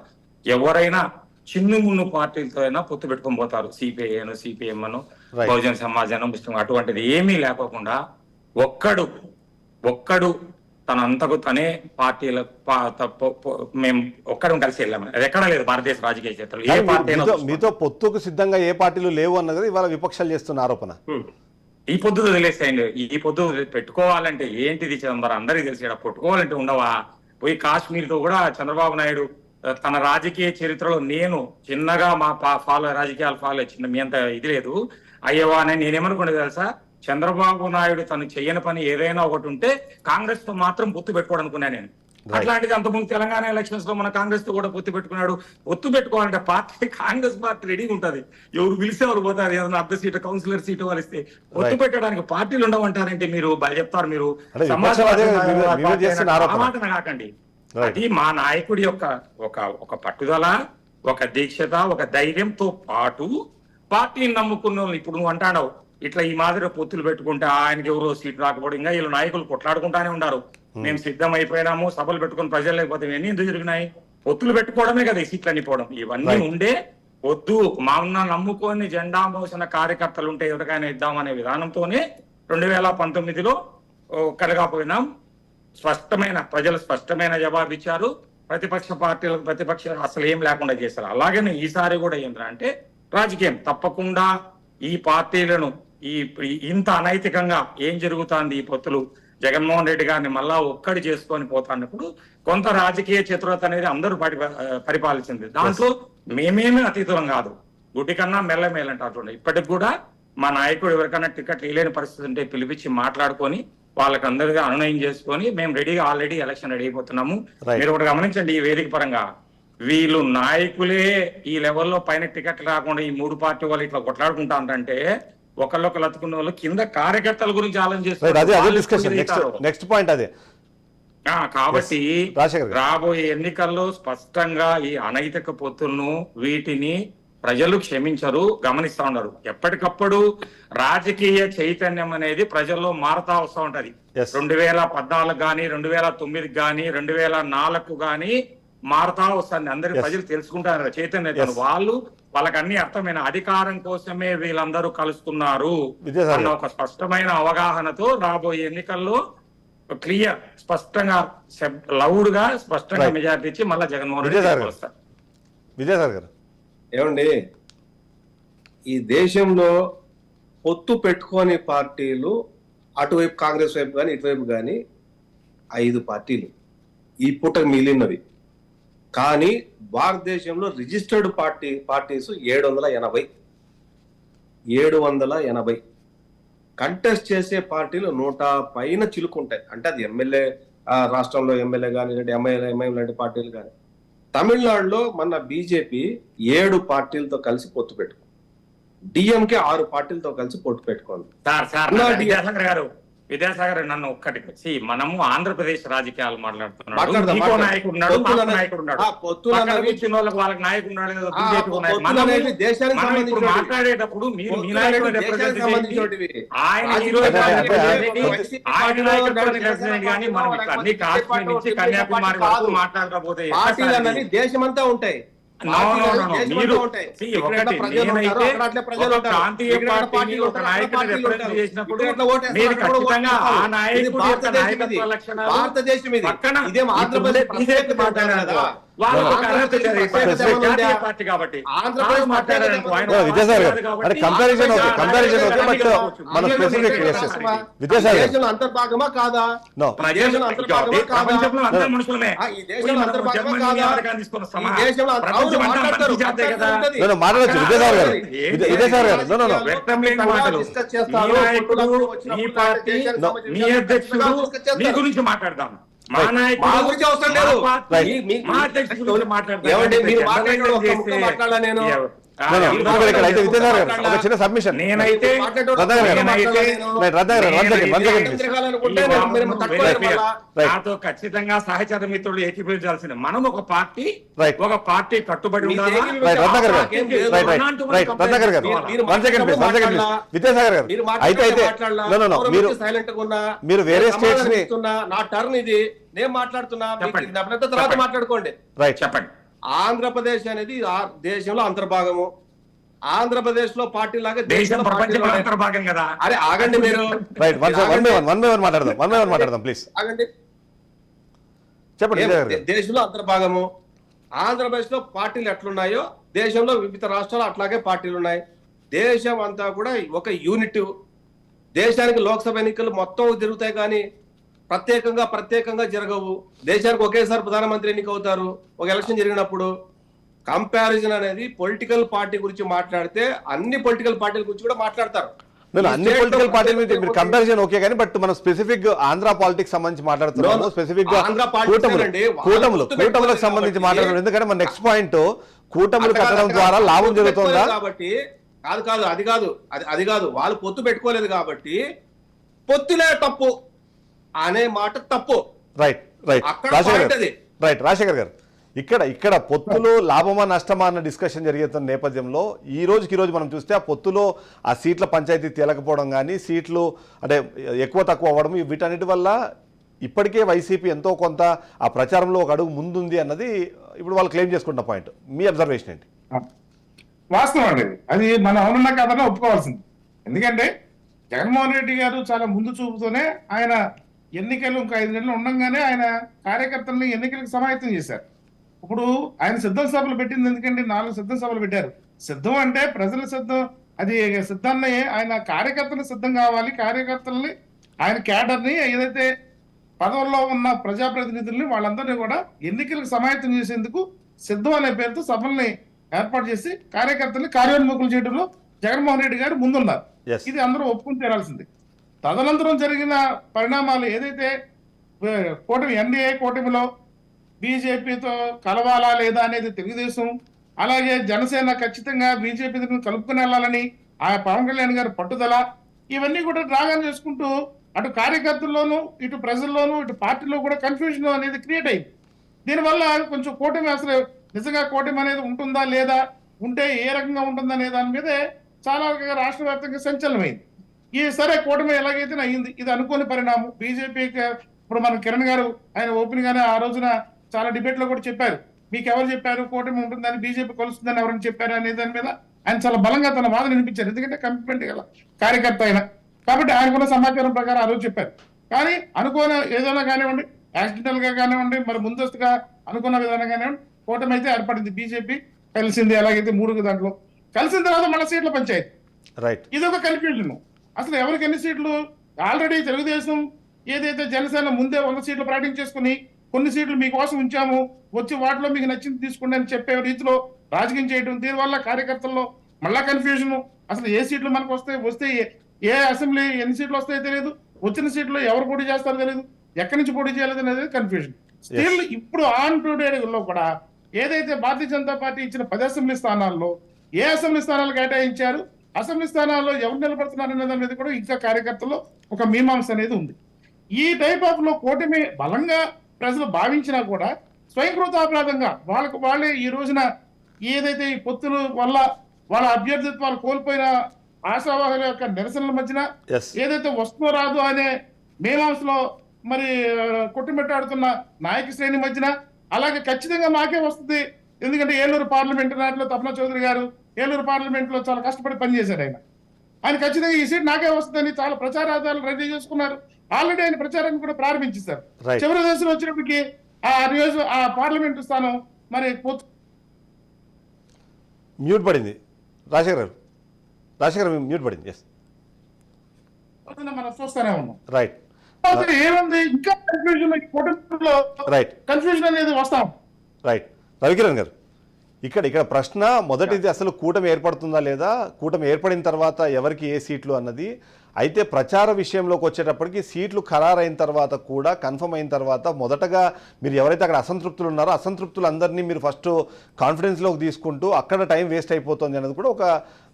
ఎవరైనా చిన్ను పార్టీలతో అయినా పొత్తు పెట్టుకొని పోతారు. సిపిఐను, సిపిఎం అను, బహుజన సమాజం, ముస్లిం, అటువంటిది ఏమీ లేకోకుండా ఒక్కడు తనంతకు తనే పార్టీల మేము ఒక్కడం కలిసి వెళ్ళాము. అది ఎక్కడా లేదు భారతదేశ రాజకీయ చరిత్రలో. ఏ పార్టీ మీతో పొత్తుకు సిద్ధంగా ఏ పార్టీలు లేవు అన్నది ఇవాళ విపక్షాలు చేస్తున్న ఆరోపణ. ఈ పొద్దు వదిలేసేయండి. ఈ పొద్దు పెట్టుకోవాలంటే ఏంటిది చిదంబరం అందరికీ తెలిసి, పెట్టుకోవాలంటే ఉండవా? పోయి కాశ్మీర్తో కూడా చంద్రబాబు నాయుడు తన రాజకీయ చరిత్రలో నేను చిన్నగా మా రాజకీయాలు ఫాలో చిన్న మీ అంత ఇది లేదు అయ్యవా అని నేనేమనుకునేది తెలుసా, చంద్రబాబు నాయుడు తను చెయ్యని పని ఏదైనా ఒకటి ఉంటే కాంగ్రెస్ తో మాత్రం పొత్తు పెట్టుకోవాలనుకున్నా నేను. అట్లాంటిది అంతకుముందు తెలంగాణ ఎలక్షన్స్ లో మన కాంగ్రెస్ తో కూడా పొత్తు పెట్టుకున్నాడు. పొత్తు పెట్టుకోవాలంటే కాంగ్రెస్ పార్టీ రెడీగా ఉంటది, ఎవరు పిలిస్తే ఎవరు పోతారు, ఏదైనా అర్ధ సీటు కౌన్సిలర్ సీటు వాళ్ళు ఇస్తే. పొత్తు పెట్టడానికి పార్టీలు ఉండవంటారంటే మీరు చెప్తారు, మీరు సమాజం కాకండి. అది మా నాయకుడి యొక్క ఒక పట్టుదల, ఒక దీక్షత, ఒక ధైర్యంతో పాటు పార్టీని నమ్ముకున్న వాళ్ళు. ఇప్పుడు నువ్వు అంటావు ఇట్లా ఈ మాదిరి పొత్తులు పెట్టుకుంటే ఆయనకి ఎవరో సీట్ రాకపోవడం, ఇంకా వీళ్ళు నాయకులు కొట్లాడుకుంటానే ఉన్నారు. మేము సిద్ధం అయిపోయినాము, సభలు పెట్టుకుని ప్రజలు లేకపోతే ఇవన్నీ ఎందుకు జరిగినాయి? పొత్తులు పెట్టుకోవడమే కదా ఈ సీట్లు అనిపోవడం. ఇవన్నీ ఉండే వద్దు, మా నమ్ముకొని జెండా మోసిన కార్యకర్తలు ఉంటే ఎవరికైనా ఇద్దామనే విధానంతోనే 2019లో కలగాపోయినాం. ప్రజలు స్పష్టమైన జవాబు ఇచ్చారు. ప్రతిపక్ష పార్టీలకు అసలు ఏం లేకుండా చేశారు. అలాగనే ఈసారి కూడా ఏంటంటే రాజకీయం తప్పకుండా ఈ పార్టీలను ఇంత అనైతికంగా ఏం జరుగుతుంది, ఈ పొత్తులు జగన్మోహన్ రెడ్డి గారిని మళ్ళా ఒక్కడి చేసుకొని పోతాన్నప్పుడు కొంత రాజకీయ చతురత అనేది అందరూ పరిపాలించింది. దాంట్లో మేమేమీ అతీతులం కాదు, గుడ్డి కన్నా మెల్లమేలంటారు. ఇప్పటికి కూడా మా నాయకుడు ఎవరికైనా టికెట్ ఇవ్వలేని పరిస్థితి ఉంటే పిలిపించి మాట్లాడుకొని వాళ్ళకి అందరిగా అనునయం చేసుకొని మేము ఆల్రెడీ ఎలక్షన్ రెడీ అయిపోతున్నాము. మీరు ఒకటి గమనించండి, ఈ వేదిక పరంగా వీళ్ళు నాయకులే ఈ లెవెల్లో పైన టికెట్ రాకుండా ఈ 3 పార్టీ వాళ్ళు ఇట్లా కొట్లాడుకుంటా అంటే ఒకళ్ళొకళ్ళు అతుకున్న వాళ్ళు కింద కార్యకర్తల గురించి ఆలోచన చేస్తారు. నెక్స్ట్ పాయింట్ అదే కాబట్టి రాజశేఖర్ గారు. రాబోయే ఎన్నికల్లో స్పష్టంగా ఈ అనైతిక పొత్తులను వీటిని ప్రజలు క్షమించరు, గమనిస్తా ఉన్నారు. ఎప్పటికప్పుడు రాజకీయ చైతన్యం అనేది ప్రజల్లో మారుతా వస్తూ ఉంటది. Yes. 2014 గాని 2009 గాని 2004 గాని మారుతా వస్తుంది. అందరి Yes. ప్రజలు తెలుసుకుంటారు చైతన్యతను. వాళ్ళకి అన్ని అర్థమైన అధికారం కోసమే వీళ్ళందరూ కలుస్తున్నారు విజయసాయి అన్న గారు. ఒక స్పష్టమైన అవగాహనతో రాబోయే ఎన్నికల్లో క్లియర్ స్పష్టంగా లౌడ్ గా స్పష్టంగా Right. మెజారిటీ ఇచ్చి మళ్ళా జగన్మోహన్ రెడ్డి విజయసాయి గారు. తీసుకొస్తారు. విజయసాయి గారు. ఏమండి, ఈ దేశంలో పొత్తు పెట్టుకోని పార్టీలు అటువైపు కాంగ్రెస్ వైపు కానీ ఇటువైపు కానీ 5 పార్టీలు ఈ పూట మిగిలినవి. కానీ భారతదేశంలో రిజిస్టర్డ్ పార్టీస్ 780 కంటెస్ట్ చేసే పార్టీలు 100 పైన చిలుకుంటాయి. అంటే అది ఎమ్మెల్యే, రాష్ట్రంలో ఎమ్మెల్యే కానీ లేదంటే ఎంఐఎం లాంటి పార్టీలు కానీ. తమిళనాడులో మన బీజేపీ 7 పార్టీలతో కలిసి పొత్తు పెట్టుకుంది. డిఎంకే 6 పార్టీలతో కలిసి పొత్తు పెట్టుకుంది. సార్ విద్యాసాగర్ నన్ను ఒక్కటి మనము ఆంధ్రప్రదేశ్ రాజకీయాలు మాట్లాడుతున్నాడు. మాట్లాడదాం, ఇంకో మాట్లాడదాం. నాయకుడు ఉన్నాడు, పొత్తులు మాకు అనే- నాయకుడు ఉన్నాడు. పొత్తులు పక్కన అనేవి- కూర్చున్న వాళ్ళకి వాళ్ళకి నాయకుడు ఉన్నాడు కదా, ఆ, బీజేపీ నాయకుడు. పొత్తులు అనేవి దేశానికి మనం ఇప్పుడు సంబంధించినవి. మాట్లాడేటప్పుడు మీరు మీ పొత్తులు నాయకుడు అనేవి represent దేశానికి చేయండి. సంబంధించినవి. ఆయన ఈ రాజకీయ రోజు పార్టీలు ఆయన నాయకత్వాన్ని represent కానీ మనం ఇక్కడ అన్ని కాశ్మీర్ నుంచి కన్యాకుమారి వరకు మాట్లాడకపోతే ఎట్లా పార్టీలు సార్ అన్నది ఇది? దేశమంతా ఉంటాయి. No, no, no, no. మీరు ఉంటాయి. see, ఇక్కడ ఒకటి ప్రజలు ఉంటారు, నేనైతే అక్కడ అట్లే ప్రజలు ఒక ఉంటారు. ప్రాంతీయ ఇక్కడ పార్టీని పార్టీలు ఒక ఉంటారు, నాయకుడిని పార్టీలు రిప్రజెంట్ ఉంటారు. చేసినప్పుడు ఇక్కడ అట్లా ఓటేస్తారు, మీరు అక్కడ కూడా ఖచ్చితంగా ఆ ఓటేస్తారు. ఇది నాయకుడి యొక్క భారతదేశం ఇది. నాయకత్వ లక్షణాలు భారతదేశం ఇది. పక్కన ఇదేం ఆంధ్రప్రదేశ్ బీజేపీ మాట్లాడారు కదా, వాళ్ళకు ఒక అర్హత లేదు. జాతీయ పార్టీ కాబట్టి ఆంధ్రప్రదేశ్ మాట్లాడారు ఆయన విద్యాసాగర్ గారు. కాబట్టి అంటే comparison okay, comparison okay, but మన స్పెసిఫిక్ విద్యాసాగర్ గారు. దేశంలో అంతర్భాగమా కాదా? నో ప్రజలు ప్రపంచంలో అందరూ మనుషులమే. ఈ దేశంలో అంతర్భాగమా జర్మనీ కాదా? అమెరికా తీసుకున్న ఈ సమా- దేశంలో ప్రపంచం అంతా మాట్లాడతారు, మంచి జాతే కదా. మాట్లాడుతూ నో, నో, మాట్లాడొచ్చు విద్యాసాగర్ గారు. విద్యాసాగర్ గారు, నో నో నో వ్యక్తం లేని మాటలు. మీ నాయకుడు, మీ పార్టీ, మీ అధ్యక్షుడు, మీ గురించి మాట్లాడదాం. మా నాయకుడు, మా గురించి అవసరం లేదు. మా పార్టీ, మీ- మా అధ్యక్షుడి గురించి మాట్లాడదాం. ఏమండి, మీరు మాట్లాడేటప్పుడు ఒక్క చేస్తే- ముక్క మాట్లాడాలా నేను? నో, నో, ఇక్కడ అయితే విద్యాసాగర్ గారు ఒక చిన్న సబ్మిషన్. నేనైతే నాతో ఖచ్చితంగా సహచర మిత్రులు ఏకీభవించాల్సింది. మనం ఒక పార్టీ, Right. ఒక పార్టీ కట్టుబడి ఉండాలా? రైట్ రత్నాకర్ గారు, రైట్ రత్నాకర్ గారు, one second please, one second please. Vidyasagar గారు, అయితే నో నో నో, మీరు సైలెంట్ గా ఉన్నా, మీరు వేరే స్టేట్స్ ని నా టర్న్ ఇది, నేను మాట్లాడుతున్నా, మీకు చెప్పండి. జ్ఞాపకం తర్వాత చెప్పండి. మాట్లాడుకోండి. రైట్ చెప్పండి. ఆంధ్రప్రదేశ్ అనేది దేశంలో అంతర్భాగము. ఆంధ్రప్రదేశ్ లో పార్టీ లాగా దేశం దేశంలో ప్రపంచంలో పార్టీలు ఉన్నాయి. అంతర్భాగం కదా. అరే ఆగండి మీరు, రైట్ వన్ బై వన్ మాట్లాడదాం ప్లీజ్. ఆగండి. చెప్పండి విద్యాసాగర్ గారు. దేశంలో అంతర్భాగము. ఆంధ్రప్రదేశ్ లో పార్టీలు ఎట్లున్నాయో దేశంలో వివిధ రాష్ట్రాలు అట్లాగే పార్టీలు ఉన్నాయి. దేశం అంతా కూడా ఒక యూనిట్. దేశానికి లోక్సభ ఎన్నికలు మొత్తం తిరుగుతాయి కానీ ప్రత్యేకంగా జరగవు. దేశానికి ఒకేసారి ప్రధానమంత్రి ఎన్నిక అవుతారు ఒక ఎలక్షన్ జరిగినప్పుడు. కంపారిజన్ అనేది పొలిటికల్ పార్టీ గురించి మాట్లాడితే అన్ని పొలిటికల్ పార్టీల గురించి కూడా మాట్లాడతారు. నేను అన్ని పొలిటికల్ పార్టీల మీద మీరు కంపారిజన్ ఓకే కానీ బట్ మనం స్పెసిఫిక్ ఆంధ్ర పాలిటిక్స్ సంబంధించి మాట్లాడుతున్నాము. స్పెసిఫిక్ గా ఆంధ్ర politics అండి. కూటములకు సంబంధించి మాట్లాడుతున్నాం. ఎందుకంటే మన నెక్స్ట్ పాయింట్ కూటములు కట్టడం ద్వారా లాభం జరుగుతుందా కాబట్టి అది కాదు వాళ్ళు పొత్తు పెట్టుకోలేదు కాబట్టి పొత్తులే తప్పు అనే మాట తప్పు. రైట్ అక్కడ రాజశేఖర్ point గారు, అది. రైట్ రాజశేఖర్ గారు, ఇక్కడ పొత్తులో లాభమా నష్టమా అన్న డిస్కషన్ జరుగుతున్న నేపథ్యంలో ఈ రోజు మనం చూస్తే ఆ పొత్తులో ఆ సీట్ల పంచాయతీ తేలకపోవడం కానీ సీట్లు అంటే ఎక్కువ తక్కువ అవ్వడం వీటన్నిటి వల్ల ఇప్పటికే వైసీపీ ఎంతో కొంత ఆ ప్రచారంలో ఒక అడుగు ముందుంది అన్నది ఇప్పుడు వాళ్ళు క్లెయిమ్ చేసుకుంటున్న పాయింట్. మీ అబ్జర్వేషన్ ఏంటి? వాస్తవం అండి, అది మన అవునున్న కథలో ఒప్పుకోవాల్సింది. ఎందుకంటే జగన్మోహన్ రెడ్డి గారు చాలా ముందు చూపుతోనే ఆయన ఎన్నికలు ఇంకా 5 నెలలు ఉండగానే ఆయన కార్యకర్తల్ని ఎన్నికలకు సమాయత్తం చేశారు. ఇప్పుడు ఆయన సిద్ధం సభలు పెట్టింది ఎందుకంటే 4 సిద్ధం సభలు పెట్టారు. సిద్ధం అంటే ప్రజల సిద్ధం, అది సిద్ధాన్ని ఆయన కార్యకర్తలు సిద్ధం కావాలి. కార్యకర్తల్ని ఆయన క్యాడర్ని ఏదైతే పదవుల్లో ఉన్న ప్రజాప్రతినిధుల్ని వాళ్ళందరినీ కూడా ఎన్నికలకు సమాయత్తం చేసేందుకు సిద్ధం అనే పేరుతో సభల్ని ఏర్పాటు చేసి కార్యకర్తల్ని కార్యోన్ముఖులు చేయడంలో జగన్మోహన్ రెడ్డి గారు ముందున్నారు. Yes. ఇది అందరూ ఒప్పుకుని తీరాల్సింది. తదనంతరం జరిగిన పరిణామాలు ఏదైతే కూటమి ఎన్డీఏ కూటమిలో బీజేపీతో కలవాలా లేదా అనేది తెలుగుదేశం, అలాగే జనసేన ఖచ్చితంగా బీజేపీని కలుపుకుని వెళ్ళాలని ఆ పవన్ కళ్యాణ్ గారి పట్టుదల, ఇవన్నీ కూడా డ్రాగన్ చేసుకుంటూ అటు కార్యకర్తల్లోనూ ఇటు ప్రజల్లోనూ ఇటు పార్టీలో కూడా కన్ఫ్యూజన్ అనేది క్రియేట్ అయింది. దీనివల్ల కొంచెం కూటమి అసలు నిజంగా కూటమి అనేది ఉంటుందా లేదా, ఉంటే ఏ రకంగా ఉంటుందనే దాని మీదే చాలా రకంగా రాష్ట్ర వ్యాప్తంగా సంచలనమైంది. ఈ సరే కూటమి ఎలాగైతే అయింది, ఇది అనుకోని పరిణామం. బీజేపీకి ఇప్పుడు మన కిరణ్ గారు ఆయన ఓపెన్ గానే ఆ రోజున చాలా డిబేట్ లో కూడా చెప్పారు, మీకు ఎవరు చెప్పారు కూటమి ఉంటుందని, బీజేపీ కలుస్తుందని ఎవరైనా చెప్పారు అనే దాని మీద ఆయన చాలా బలంగా తన వాదన వినిపించారు. ఎందుకంటే కమిట్మెంట్ గల కార్యకర్త ఆయన కాబట్టి ఆయనకున్న సమాచారం ప్రకారం ఆ రోజు చెప్పారు. కానీ అనుకోని ఏదైనా కానివ్వండి, యాక్సిడెంటల్ గా కానివ్వండి, మరి ముందస్తుగా అనుకున్న విధానం కానివ్వండి, కూటమి అయితే ఏర్పడింది. బీజేపీ కలిసింది, ఎలాగైతే 3 దాంట్లో కలిసిన తర్వాత మళ్ళీ సీట్ల పంచాయతీ. రైట్. ఇది ఒక కన్ఫ్యూజన్. అసలు ఎవరికి ఎన్ని సీట్లు, ఆల్రెడీ తెలుగుదేశం ఏదైతే జనసేన ముందే 100 సీట్లు ప్రకటించేసుకుని కొన్ని సీట్లు మీకోసం ఉంచాము, వచ్చి వాటిలో మీకు నచ్చింది తీసుకోండి అని చెప్పే రీతిలో రాజకీయం చేయడం, దీనివల్ల కార్యకర్తల్లో మళ్ళా కన్ఫ్యూజన్. అసలు ఏ సీట్లు మనకు వస్తే ఏ అసెంబ్లీ ఎన్ని సీట్లు వస్తాయో తెలియదు, వచ్చిన సీట్లు ఎవరు పోటీ చేస్తారో తెలియదు, ఎక్కడి నుంచి పోటీ చేయాలి అనేది కన్ఫ్యూజన్. స్టిల్ ఇప్పుడు ఆన్ టు డే లో కూడా ఏదైతే భారతీయ జనతా పార్టీ ఇచ్చిన 10 అసెంబ్లీ స్థానాల్లో ఏ అసెంబ్లీ స్థానాలు కేటాయించారు, అసెంబ్లీ స్థానాల్లో ఎవరు నిలబడుతున్నారు అనే దాని మీద కూడా ఇంకా కార్యకర్తల్లో ఒక మీమాంస అనేది ఉంది. ఈ టైప్ ఆఫ్ లో కూటమి బలంగా ప్రజలు భావించినా కూడా స్వయంకృతాపరాధంగా వాళ్ళే ఈ రోజున ఏదైతే ఈ పొత్తుల వల్ల వాళ్ళ అభ్యర్థిత్వాలు కోల్పోయిన ఆశావాహుల యొక్క నిరసనల మధ్యన Yes. ఏదైతే వస్తుందో రాదు అనే మీమాంసలో మరి కొట్టుమిట్టాడుతున్న నాయక శ్రేణి మధ్యన, అలాగే ఖచ్చితంగా మాకే వస్తుంది, ఎందుకంటే ఏలూరు పార్లమెంట్ నాటిలో తపనా చౌదరి గారు ఏలూరు పార్లమెంట్ లో చాలా కష్టపడి పనిచేశారు. ఆయన ఖచ్చితంగా ఈ సీట్ నాకే వస్తుందని చాలా ప్రచారాధారాలు రెడీ చేసుకున్నారు. ఆల్రెడీ ఆయన ప్రచారాన్ని కూడా ప్రారంభించేశారు. Right. చివరి దశలో వచ్చినప్పటికీ ఆ పార్లమెంట్ స్థానం మరి మ్యూట్ పడింది రాజశేఖర్ గారు. రాజశేఖర్ గారు మ్యూట్ పడింది. ఎస్. మనం చూస్తూనే ఉన్నాం. రైట్. అసలు ఏముంది ఇంకా రైట్. కన్ఫ్యూజన్ అనేది వస్తాం. రైట్. రవికిరణ్ గారు, ఇక్కడ ప్రశ్న మొదటిది అసలు కూటమి ఏర్పడుతుందా లేదా, కూటమి ఏర్పడిన తర్వాత ఎవరికి ఏ సీట్లు అన్నది. అయితే ప్రచార విషయంలోకి వచ్చేటప్పటికి సీట్లు ఖరారైన తర్వాత కూడా కన్ఫర్మ్ అయిన తర్వాత మొదటగా మీరు ఎవరైతే అక్కడ అసంతృప్తులు ఉన్నారో అసంతృప్తులందరినీ మీరు ఫస్ట్ కాన్ఫిడెన్స్లోకి తీసుకుంటూ అక్కడ టైం వేస్ట్ అయిపోతుంది అన్నది కూడా ఒక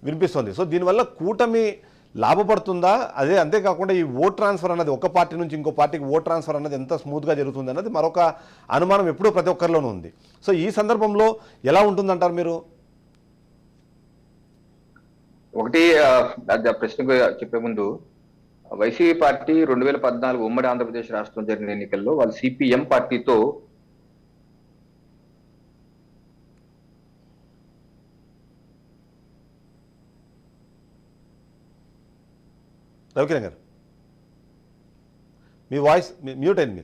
వినిపిస్తుంది. సో దీనివల్ల కూటమి లాభపడుతుందా, అదే అంతేకాకుండా ఈ ఓట్ ట్రాన్స్ఫర్ అన్నది ఒక పార్టీ నుంచి ఇంకో పార్టీకి ఓట్ ట్రాన్స్ఫర్ అన్నది ఎంత స్మూత్గా జరుగుతుంది అన్నది మరొక అనుమానం ఎప్పుడూ ప్రతి ఒక్కరిలోనూ ఉంది. సో ఈ సందర్భంలో ఎలా ఉంటుందంటారు మీరు? ఒకటి ప్రశ్నకు చెప్పే ముందు, వైసీపీ పార్టీ 2014 ఉమ్మడి ఆంధ్రప్రదేశ్ రాష్ట్రం జరిగిన ఎన్నికల్లో వాళ్ళు సిపిఎం పార్టీతో రవికిరణ్ గారు మీ వాయిస్ మ్యూట్ అయింది,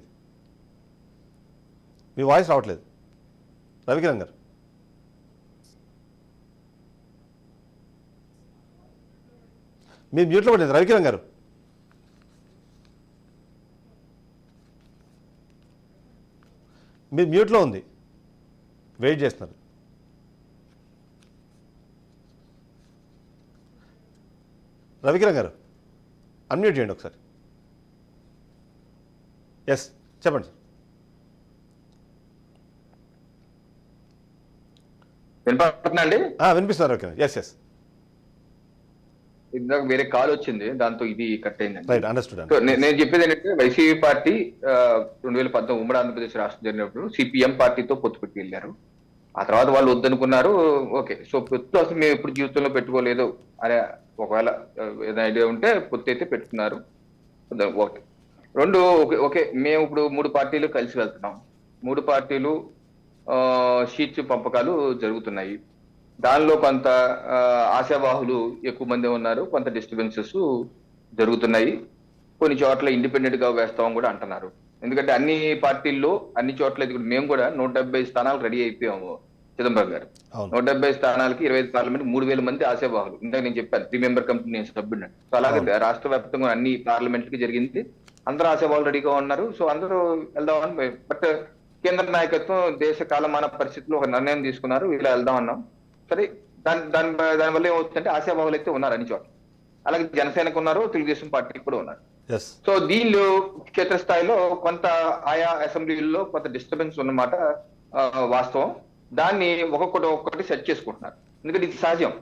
మీ వాయిస్ రావట్లేదు రవికిరణ్ గారు. మీరు మ్యూట్లో పడింది రవికిరణ్ గారు. మీరు మ్యూట్లో ఉంది, వెయిట్ చేస్తున్నారు. రవికిరణ్ గారు అన్మ్యూట్ చేయండి ఒకసారి. ఎస్, చెప్పండి సార్. వినపడుతుందండి? వినిపిస్తున్నారు రవికిరణ్. Yes yes. ఇందాక వేరే కాల్ వచ్చింది, దాంతో ఇది కట్ అయిందండి. Right, understood. సో నేను చెప్పేది ఏంటంటే, వైసీపీ పార్టీ 2019 ఉమ్మడి ఆంధ్రప్రదేశ్ రాష్ట్రం జరిగినప్పుడు సిపిఎం పార్టీతో పొత్తు పెట్టి వెళ్ళారు. ఆ తర్వాత వాళ్ళు వద్దనుకున్నారు. ఓకే, సో పొత్తు అసలు మేము ఎప్పుడు జీవితంలో పెట్టుకోలేదు అనే ఒకవేళ ఏదైనా ఐడియా ఉంటే పొత్తు అయితే పెట్టుకున్నారు. ఒకటి. రెండు, ఓకే మేము ఇప్పుడు 3 పార్టీలు కలిసి వెళ్తున్నాం. 3 పార్టీలు షీట్స్ పంపకాలు జరుగుతున్నాయి. దానిలో కొంత ఆశావాహులు ఎక్కువ మంది ఉన్నారు, కొంత డిస్టర్బెన్సెస్ జరుగుతున్నాయి. కొన్ని చోట్ల ఇండిపెండెంట్ గా వేస్తామని కూడా అంటున్నారు. ఎందుకంటే అన్ని పార్టీల్లో అన్ని చోట్ల మేము కూడా 170 స్థానాలు రెడీ అయిపోయాము చిదంబరం గారు. 170 స్థానాలకి 25 పార్లమెంట్ 3000 మంది ఆశావాహులు. ఇందాక నేను చెప్పాను 3 మెంబర్ కమిటీ నేను సభ్యుడు. సో అలాగే రాష్ట్ర వ్యాప్తంగా అన్ని పార్లమెంట్ కి జరిగింది. అందరూ ఆశావాహులు రెడీగా ఉన్నారు. సో అందరూ వెళ్దామని, బట్ కేంద్ర నాయకత్వం దేశ కాలమాన పరిస్థితుల్లో ఒక నిర్ణయం తీసుకున్నారు, ఇలా వెళ్దాం అన్నాం. సరే, దానివల్ల ఏమవుతుందంటే ఆశావాహులు అయితే ఉన్నారు అన్ని చోట్ల. అలాగే జనసేనకు ఉన్నారు, తెలుగుదేశం పార్టీకి కూడా ఉన్నారు. సో దీనిలో క్షేత్రస్థాయిలో కొంత ఆయా అసెంబ్లీల్లో కొంత డిస్టర్బెన్స్ ఉన్నమాట వాస్తవం. దాన్ని ఒక్కొక్కటి సెట్ చేసుకుంటున్నారు. ఎందుకంటే ఇది సహజం.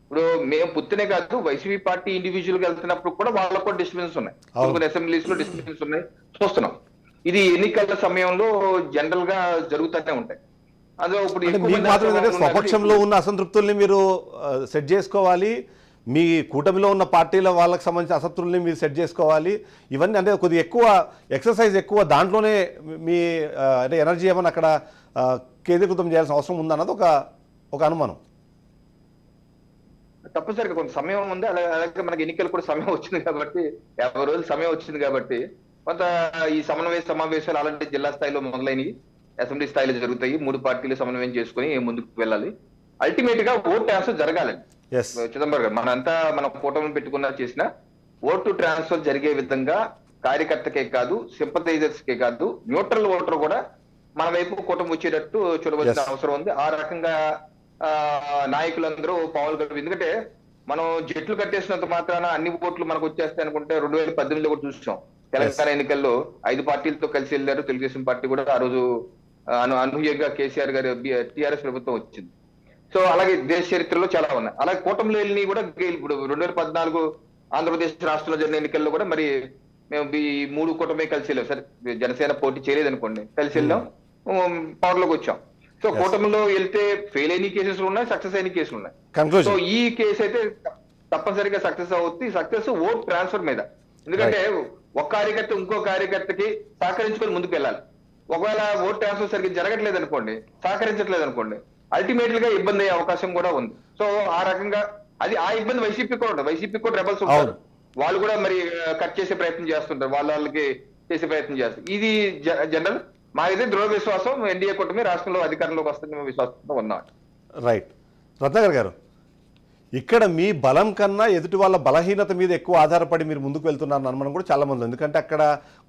ఇప్పుడు మేము పుత్తినే కాదు, వైసీపీ పార్టీ ఇండివిజువల్ గా వెళ్తున్నప్పుడు కూడా వాళ్ళకు కూడా డిస్టర్బెన్స్ ఉన్నాయి, అవును. కొన్ని అసెంబ్లీస్ లో డిస్టర్బెన్స్ ఉన్నాయి, చూస్తున్నాం. ఇది ఎన్నికల సమయంలో జనరల్ గా జరుగుతూనే ఉంటాయి. అదే ఇప్పుడు అంటే ఎక్కువ మీకు మంది మాత్రం ఏంటంటే అసలు ఉన్నారు. స్వపక్షంలో ఉన్న అసంతృప్తుల్ని మీరు సెట్ చేసుకోవాలి, మీ కూటమిలో ఉన్న పార్టీల వాళ్ళకి సంబంధించిన అసంతృప్తుల్ని మీరు సెట్ చేసుకోవాలి. ఇవన్నీ అంటే కొద్దిగా ఎక్కువ ఎక్సర్సైజ్ ఎక్కువ దాంట్లోనే మీ అంటే ఎనర్జీ ఏమన్నా అక్కడ కేంద్రీకృతం చేయాల్సిన అవసరం ఉందన్నది ఒక అనుమానం. తప్పనిసరిగా కొంత సమయం ఉంది. అలాగే మనకి ఎన్నికలు కూడా సమయం వచ్చింది కాబట్టి, 50 రోజులు సమయం వచ్చింది కాబట్టి కొంత ఈ సమావేశాలు అలాంటి జిల్లా స్థాయిలో మొదలైనవి, అసెంబ్లీ స్థాయిలో జరుగుతాయి. 3 పార్టీలు సమన్వయం చేసుకుని ముందుకు వెళ్ళాలి. అల్టిమేట్ గా ఓట్ ట్రాన్స్ఫర్ జరగాలండి. ఎస్, చిదంబరం గారు, మన కూటమి పెట్టుకున్నా చేసిన ఓటు ట్రాన్స్ఫర్ జరిగే విధంగా కార్యకర్తకే కాదు, సింపథైజర్స్ కే కాదు, న్యూట్రల్ ఓటర్ కూడా మన వైపు కూటమి వచ్చేటట్టు చూడవలసిన Yes. అవసరం ఉంది. ఆ రకంగా నాయకులందరూ పావులు కలిపి, ఎందుకంటే మనం జట్లు కట్టేసినంత మాత్రాన అన్ని ఓట్లు మనకు వచ్చేస్తాయి అనుకుంటే 2018లో కూడా చూసాం. తెలంగాణ ఎన్నికల్లో 5 పార్టీలతో కలిసి వెళ్ళారు. తెలుగుదేశం పార్టీ కూడా ఆ రోజు అనూహ్యంగా కేసీఆర్ గారి టీఆర్ఎస్ ప్రభుత్వం వచ్చింది. సో అలాగే దేశ చరిత్రలో చాలా ఉన్నాయి. అలాగే కూటమిలో వెళ్ళి కూడా ఇప్పుడు 2014 ఆంధ్రప్రదేశ్ రాష్ట్రంలో జరిగిన ఎన్నికల్లో కూడా మరి మేము ఈ 3 కూటమి కలిసి వెళ్ళాం. సరే, జనసేన పోటీ చేయలేదు అనుకోండి, కలిసి వెళ్ళాం, పవర్ లోకి వచ్చాం. సో కూటమిలో వెళ్తే ఫెయిల్ అయిన కేసెస్ ఉన్నాయి, సక్సెస్ అయిన కేసులు ఉన్నాయి. So conclusion. ఈ కేసు అయితే తప్పనిసరిగా సక్సెస్ అవుతుంది. సక్సెస్ ఓట్ ట్రాన్స్ఫర్ మీద, ఎందుకంటే ఒక కార్యకర్త ఇంకో కార్యకర్తకి సహకరించుకొని ముందుకు వెళ్ళాలి. ఒకవేళ ఓట్ ట్రాన్స్ఫర్ సరిగ్గా జరగట్లేదు అనుకోండి, సహకరించట్లేదు అనుకోండి, అల్టిమేట్లీ గా ఇబ్బంది అయ్యే అవకాశం కూడా ఉంది. సో ఆ రకంగా ఆ ఇబ్బంది వైసీపీ కూడా ఉంటుంది. వైసీపీ కూడా రెబల్స్ ఉంటారు, వాళ్ళు కూడా మరి కట్ చేసే ప్రయత్నం చేస్తుంటారు, వాళ్ళకి చేసే ప్రయత్నం చేస్తారు. ఇది జనరల్ మాకైతే దృఢ విశ్వాసం, ఎన్డీఏ కూటమి రాష్ట్రంలో అధికారంలోకి వస్తున్న విశ్వాసంతో ఉన్నాం. రైట్. రత్నాకర్ గారు, ఇక్కడ మీ బలం కన్నా ఎదుటి వాళ్ళ బలహీనత మీద ఎక్కువ ఆధారపడి మీరు ముందుకు వెళ్తున్నారని అనుమానం కూడా చాలా మంది ఉంది. ఎందుకంటే అక్కడ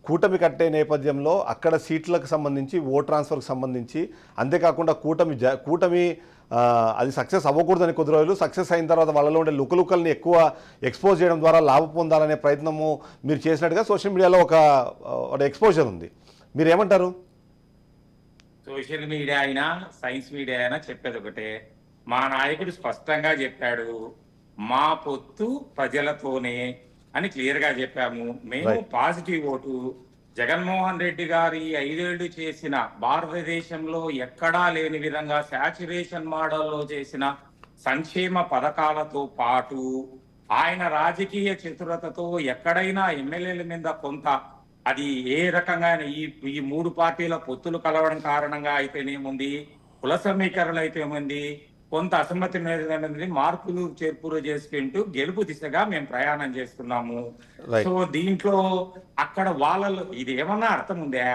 కూటమి కట్టే నేపథ్యంలో అక్కడ సీట్లకు సంబంధించి, ఓట్ ట్రాన్స్ఫర్కి సంబంధించి, అంతేకాకుండా కూటమి అది సక్సెస్ అవ్వకూడదని కొద్ది రోజులు, సక్సెస్ అయిన తర్వాత వాళ్ళలో ఉండే లుకలుకల్ని ఎక్కువ ఎక్స్పోజ్ చేయడం ద్వారా లాభం పొందాలనే ప్రయత్నము మీరు చేసినట్టుగా సోషల్ మీడియాలో ఒక ఎక్స్పోజర్ ఉంది. మీరేమంటారు? సోషల్ మీడియా అయినా సైన్స్ మీడియా అయినా చెప్పేది ఒకటే, మా నాయకుడు స్పష్టంగా చెప్పాడు, మా పొత్తు ప్రజలతోనే అని క్లియర్ గా చెప్పాము. మేము పాజిటివ్ ఓటు, జగన్మోహన్ రెడ్డి గారి 5 ఏళ్లు చేసిన భారతదేశంలో ఎక్కడా లేని విధంగా శాచ్యురేషన్ మోడల్లో చేసిన సంక్షేమ పథకాలతో పాటు ఆయన రాజకీయ చతురతతో ఎక్కడైనా ఎమ్మెల్యేల మీద కొంత, అది ఏ రకంగా ఈ 3 పార్టీల పొత్తులు కలవడం కారణంగా అయితేనేముంది, కుల సమీకరణ అయితేముంది, కొంత అసమ్మతి మీద మార్పులు చేర్పులు చేసుకుంటూ గెలుపు దిశగా మేము ప్రయాణం చేస్తున్నాము. సో దీంట్లో అక్కడ వాళ్ళలో ఇది ఏమన్నా అర్థం ఉందా?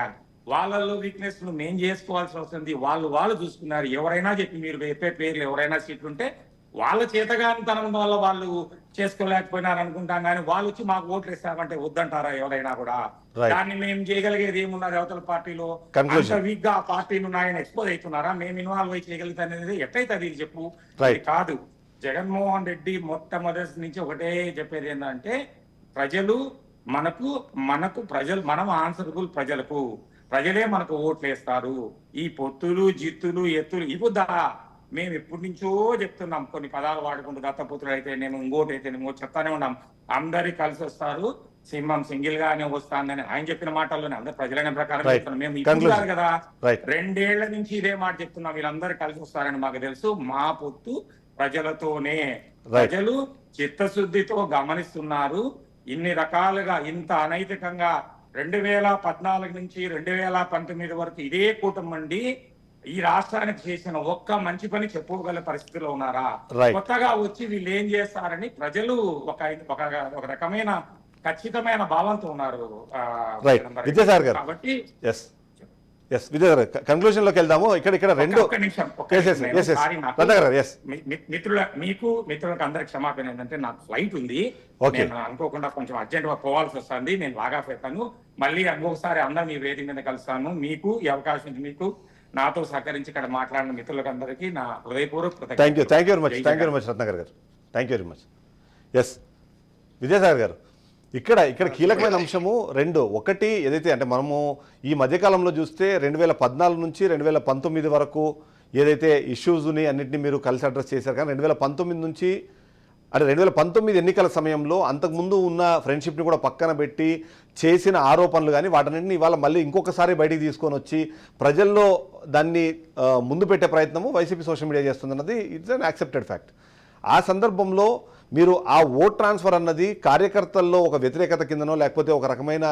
వాళ్ళల్లో వీక్నెస్ ను మేం చేసుకోవాల్సిన అవసరం ఉంది. వాళ్ళు చూసుకున్నారు. ఎవరైనా చెప్పి మీరు చెప్పే పేర్లు ఎవరైనా సీట్లు ఉంటే వాళ్ళ చేతగానితనం వల్ల వాళ్ళు చేసుకోలేకపోయినారు అనుకుంటాం, కానీ వాళ్ళు వచ్చి మాకు ఓట్లు ఇస్తామంటే వద్దంటారా ఎవరైనా కూడా? దాన్ని మేము చేయగలిగేది ఏమున్నారు? అవతల పార్టీలో అంత వీక్ గా ఆ పార్టీలు ఉన్నాయని ఎక్స్పోజ్ అవుతున్నారా? మేము ఇన్వాల్వ్ అయి చేయగలుగుతా అనేది ఎట్లయితే అది చెప్పు. అది కాదు. జగన్మోహన్ రెడ్డి మొట్టమొదటి నుంచి ఒకటే చెప్పేది ఏంటంటే, ప్రజలు మనకు ప్రజలు, మనం ఆన్సరబుల్ ప్రజలకు, ప్రజలే మనకు ఓట్లు వేస్తారు. ఈ పొత్తులు, జిత్తులు, ఎత్తులు ఇవ్వద్దా? మేము ఎప్పటి నుంచో చెప్తున్నాం, కొన్ని పదాలు వాడుకుంటూ, దత్తపుత్రులు అయితే నేను, ఇంకోటి అయితే నేను చెప్తానే ఉన్నాం. అందరి కలిసి వస్తారు, సింహం సింగిల్ గానే వస్తానని ఆయన చెప్పిన మాటల్లోనే అందరు ప్రజలైన ప్రకారం చెప్తున్నాం. మేము ఇప్పుడు కాదు కదా, 2 ఏళ్ల నుంచి ఇదే మాట చెప్తున్నాం. వీళ్ళందరూ కలిసి వస్తారని మాకు తెలుసు. మా పొత్తు ప్రజలతోనే, ప్రజలు చిత్తశుద్ధితో గమనిస్తున్నారు. ఇన్ని రకాలుగా, ఇంత అనైతికంగా 2014 నుంచి 2019 వరకు ఇదే కూటమి ఈ రాష్ట్రానికి చేసిన ఒక్క మంచి పని చెప్పుకోగల పరిస్థితిలో ఉన్నారా? కొత్తగా వచ్చి వీళ్ళు ఏం చేస్తారని ప్రజలు ఒక రకమైన ఖచ్చితమైన భావంతో ఉన్నారు. విద్యాసాగర్ గారు, కాబట్టి విద్యాసాగర్ గారు, కన్క్లూజన్ లోకి వెళ్దాము. ఇక్కడ రెండు మిత్రులకు అందరికి క్షమాపణ ఏంటంటే, నాకు ఫ్లైట్ ఉంది, నేను అనుకోకుండా కొంచెం అర్జెంట్ గా పోవాల్సి వస్తుంది. నేను బాగా పెట్టాను. మళ్ళీ ఇంకొకసారి అందరూ మీ వేదిక మీద కలుస్తాను. మీకు ఈ అవకాశం, మీకు నాతో సహకరించి ఇక్కడ మాట్లాడిన మిత్రులకు అందరికీ నా హృదయపూర్వక thank you very much Ratnakar గారు. Thank you very much. Vidyasagar గారు, ఇక్కడ కీలకమైన అంశము 2. ఒకటి ఏదైతే అంటే మనము ఈ మధ్యకాలంలో చూస్తే 2014 నుంచి 2019 వరకు ఏదైతే ఇష్యూస్ని అన్నింటినీ మీరు కలిసి అడ్రస్ చేశారు, కానీ 2019 నుంచి అంటే 2019 ఎన్నికల సమయంలో అంతకుముందు ఉన్న ఫ్రెండ్షిప్ని కూడా పక్కన పెట్టి చేసిన ఆరోపణలు కానీ వాటన్నింటినీ ఇవాళ మళ్ళీ ఇంకొకసారి బయటికి తీసుకొని వచ్చి ప్రజల్లో దాన్ని ముందు పెట్టే ప్రయత్నము వైసీపీ సోషల్ మీడియా చేస్తుందన్నది ఇట్స్ అన్ యాక్సెప్టెడ్ ఫ్యాక్ట్. ఆ సందర్భంలో మీరు ఆ ఓట్ ట్రాన్స్ఫర్ అన్నది కార్యకర్తల్లో ఒక వ్యతిరేకత కిందనో లేకపోతే ఒక రకమైన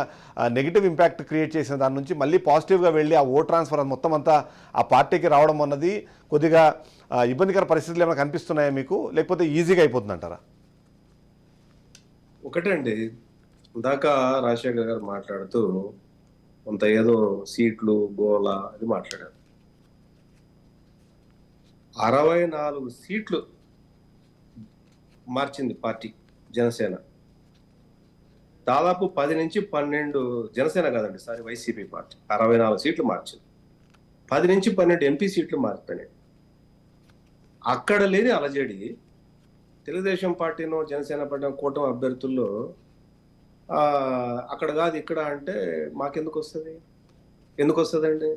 నెగిటివ్ ఇంపాక్ట్ క్రియేట్ చేసిన దాని నుంచి మళ్ళీ పాజిటివ్గా వెళ్ళి ఆ ఓట్ ట్రాన్స్ఫర్ మొత్తం అంతా ఆ పార్టీకి రావడం అన్నది కొద్దిగా ఇబ్బందికర పరిస్థితులు ఏమైనా కనిపిస్తున్నాయా మీకు, లేకపోతే ఈజీగా అయిపోతుందంటారా? ఒకటండి, ఇందాక రాజశేఖర్ గారు మాట్లాడుతూ కొంత ఏదో సీట్లు గోల అది మాట్లాడారు. 64 సీట్లు మార్చింది పార్టీ జనసేన. దాదాపు 10 నుంచి 12 జనసేన కాదండి, సారీ వైసీపీ పార్టీ 64 సీట్లు మార్చింది. 10 నుంచి 12 ఎంపీ సీట్లు మారిపోయినాయి. అక్కడ లేని అలజడి తెలుగుదేశం పార్టీనో జనసేన పార్టీ కూటమి అభ్యర్థుల్లో అక్కడ కాదు ఇక్కడ అంటే మాకెందుకు వస్తుంది? ఎందుకు వస్తుందండి?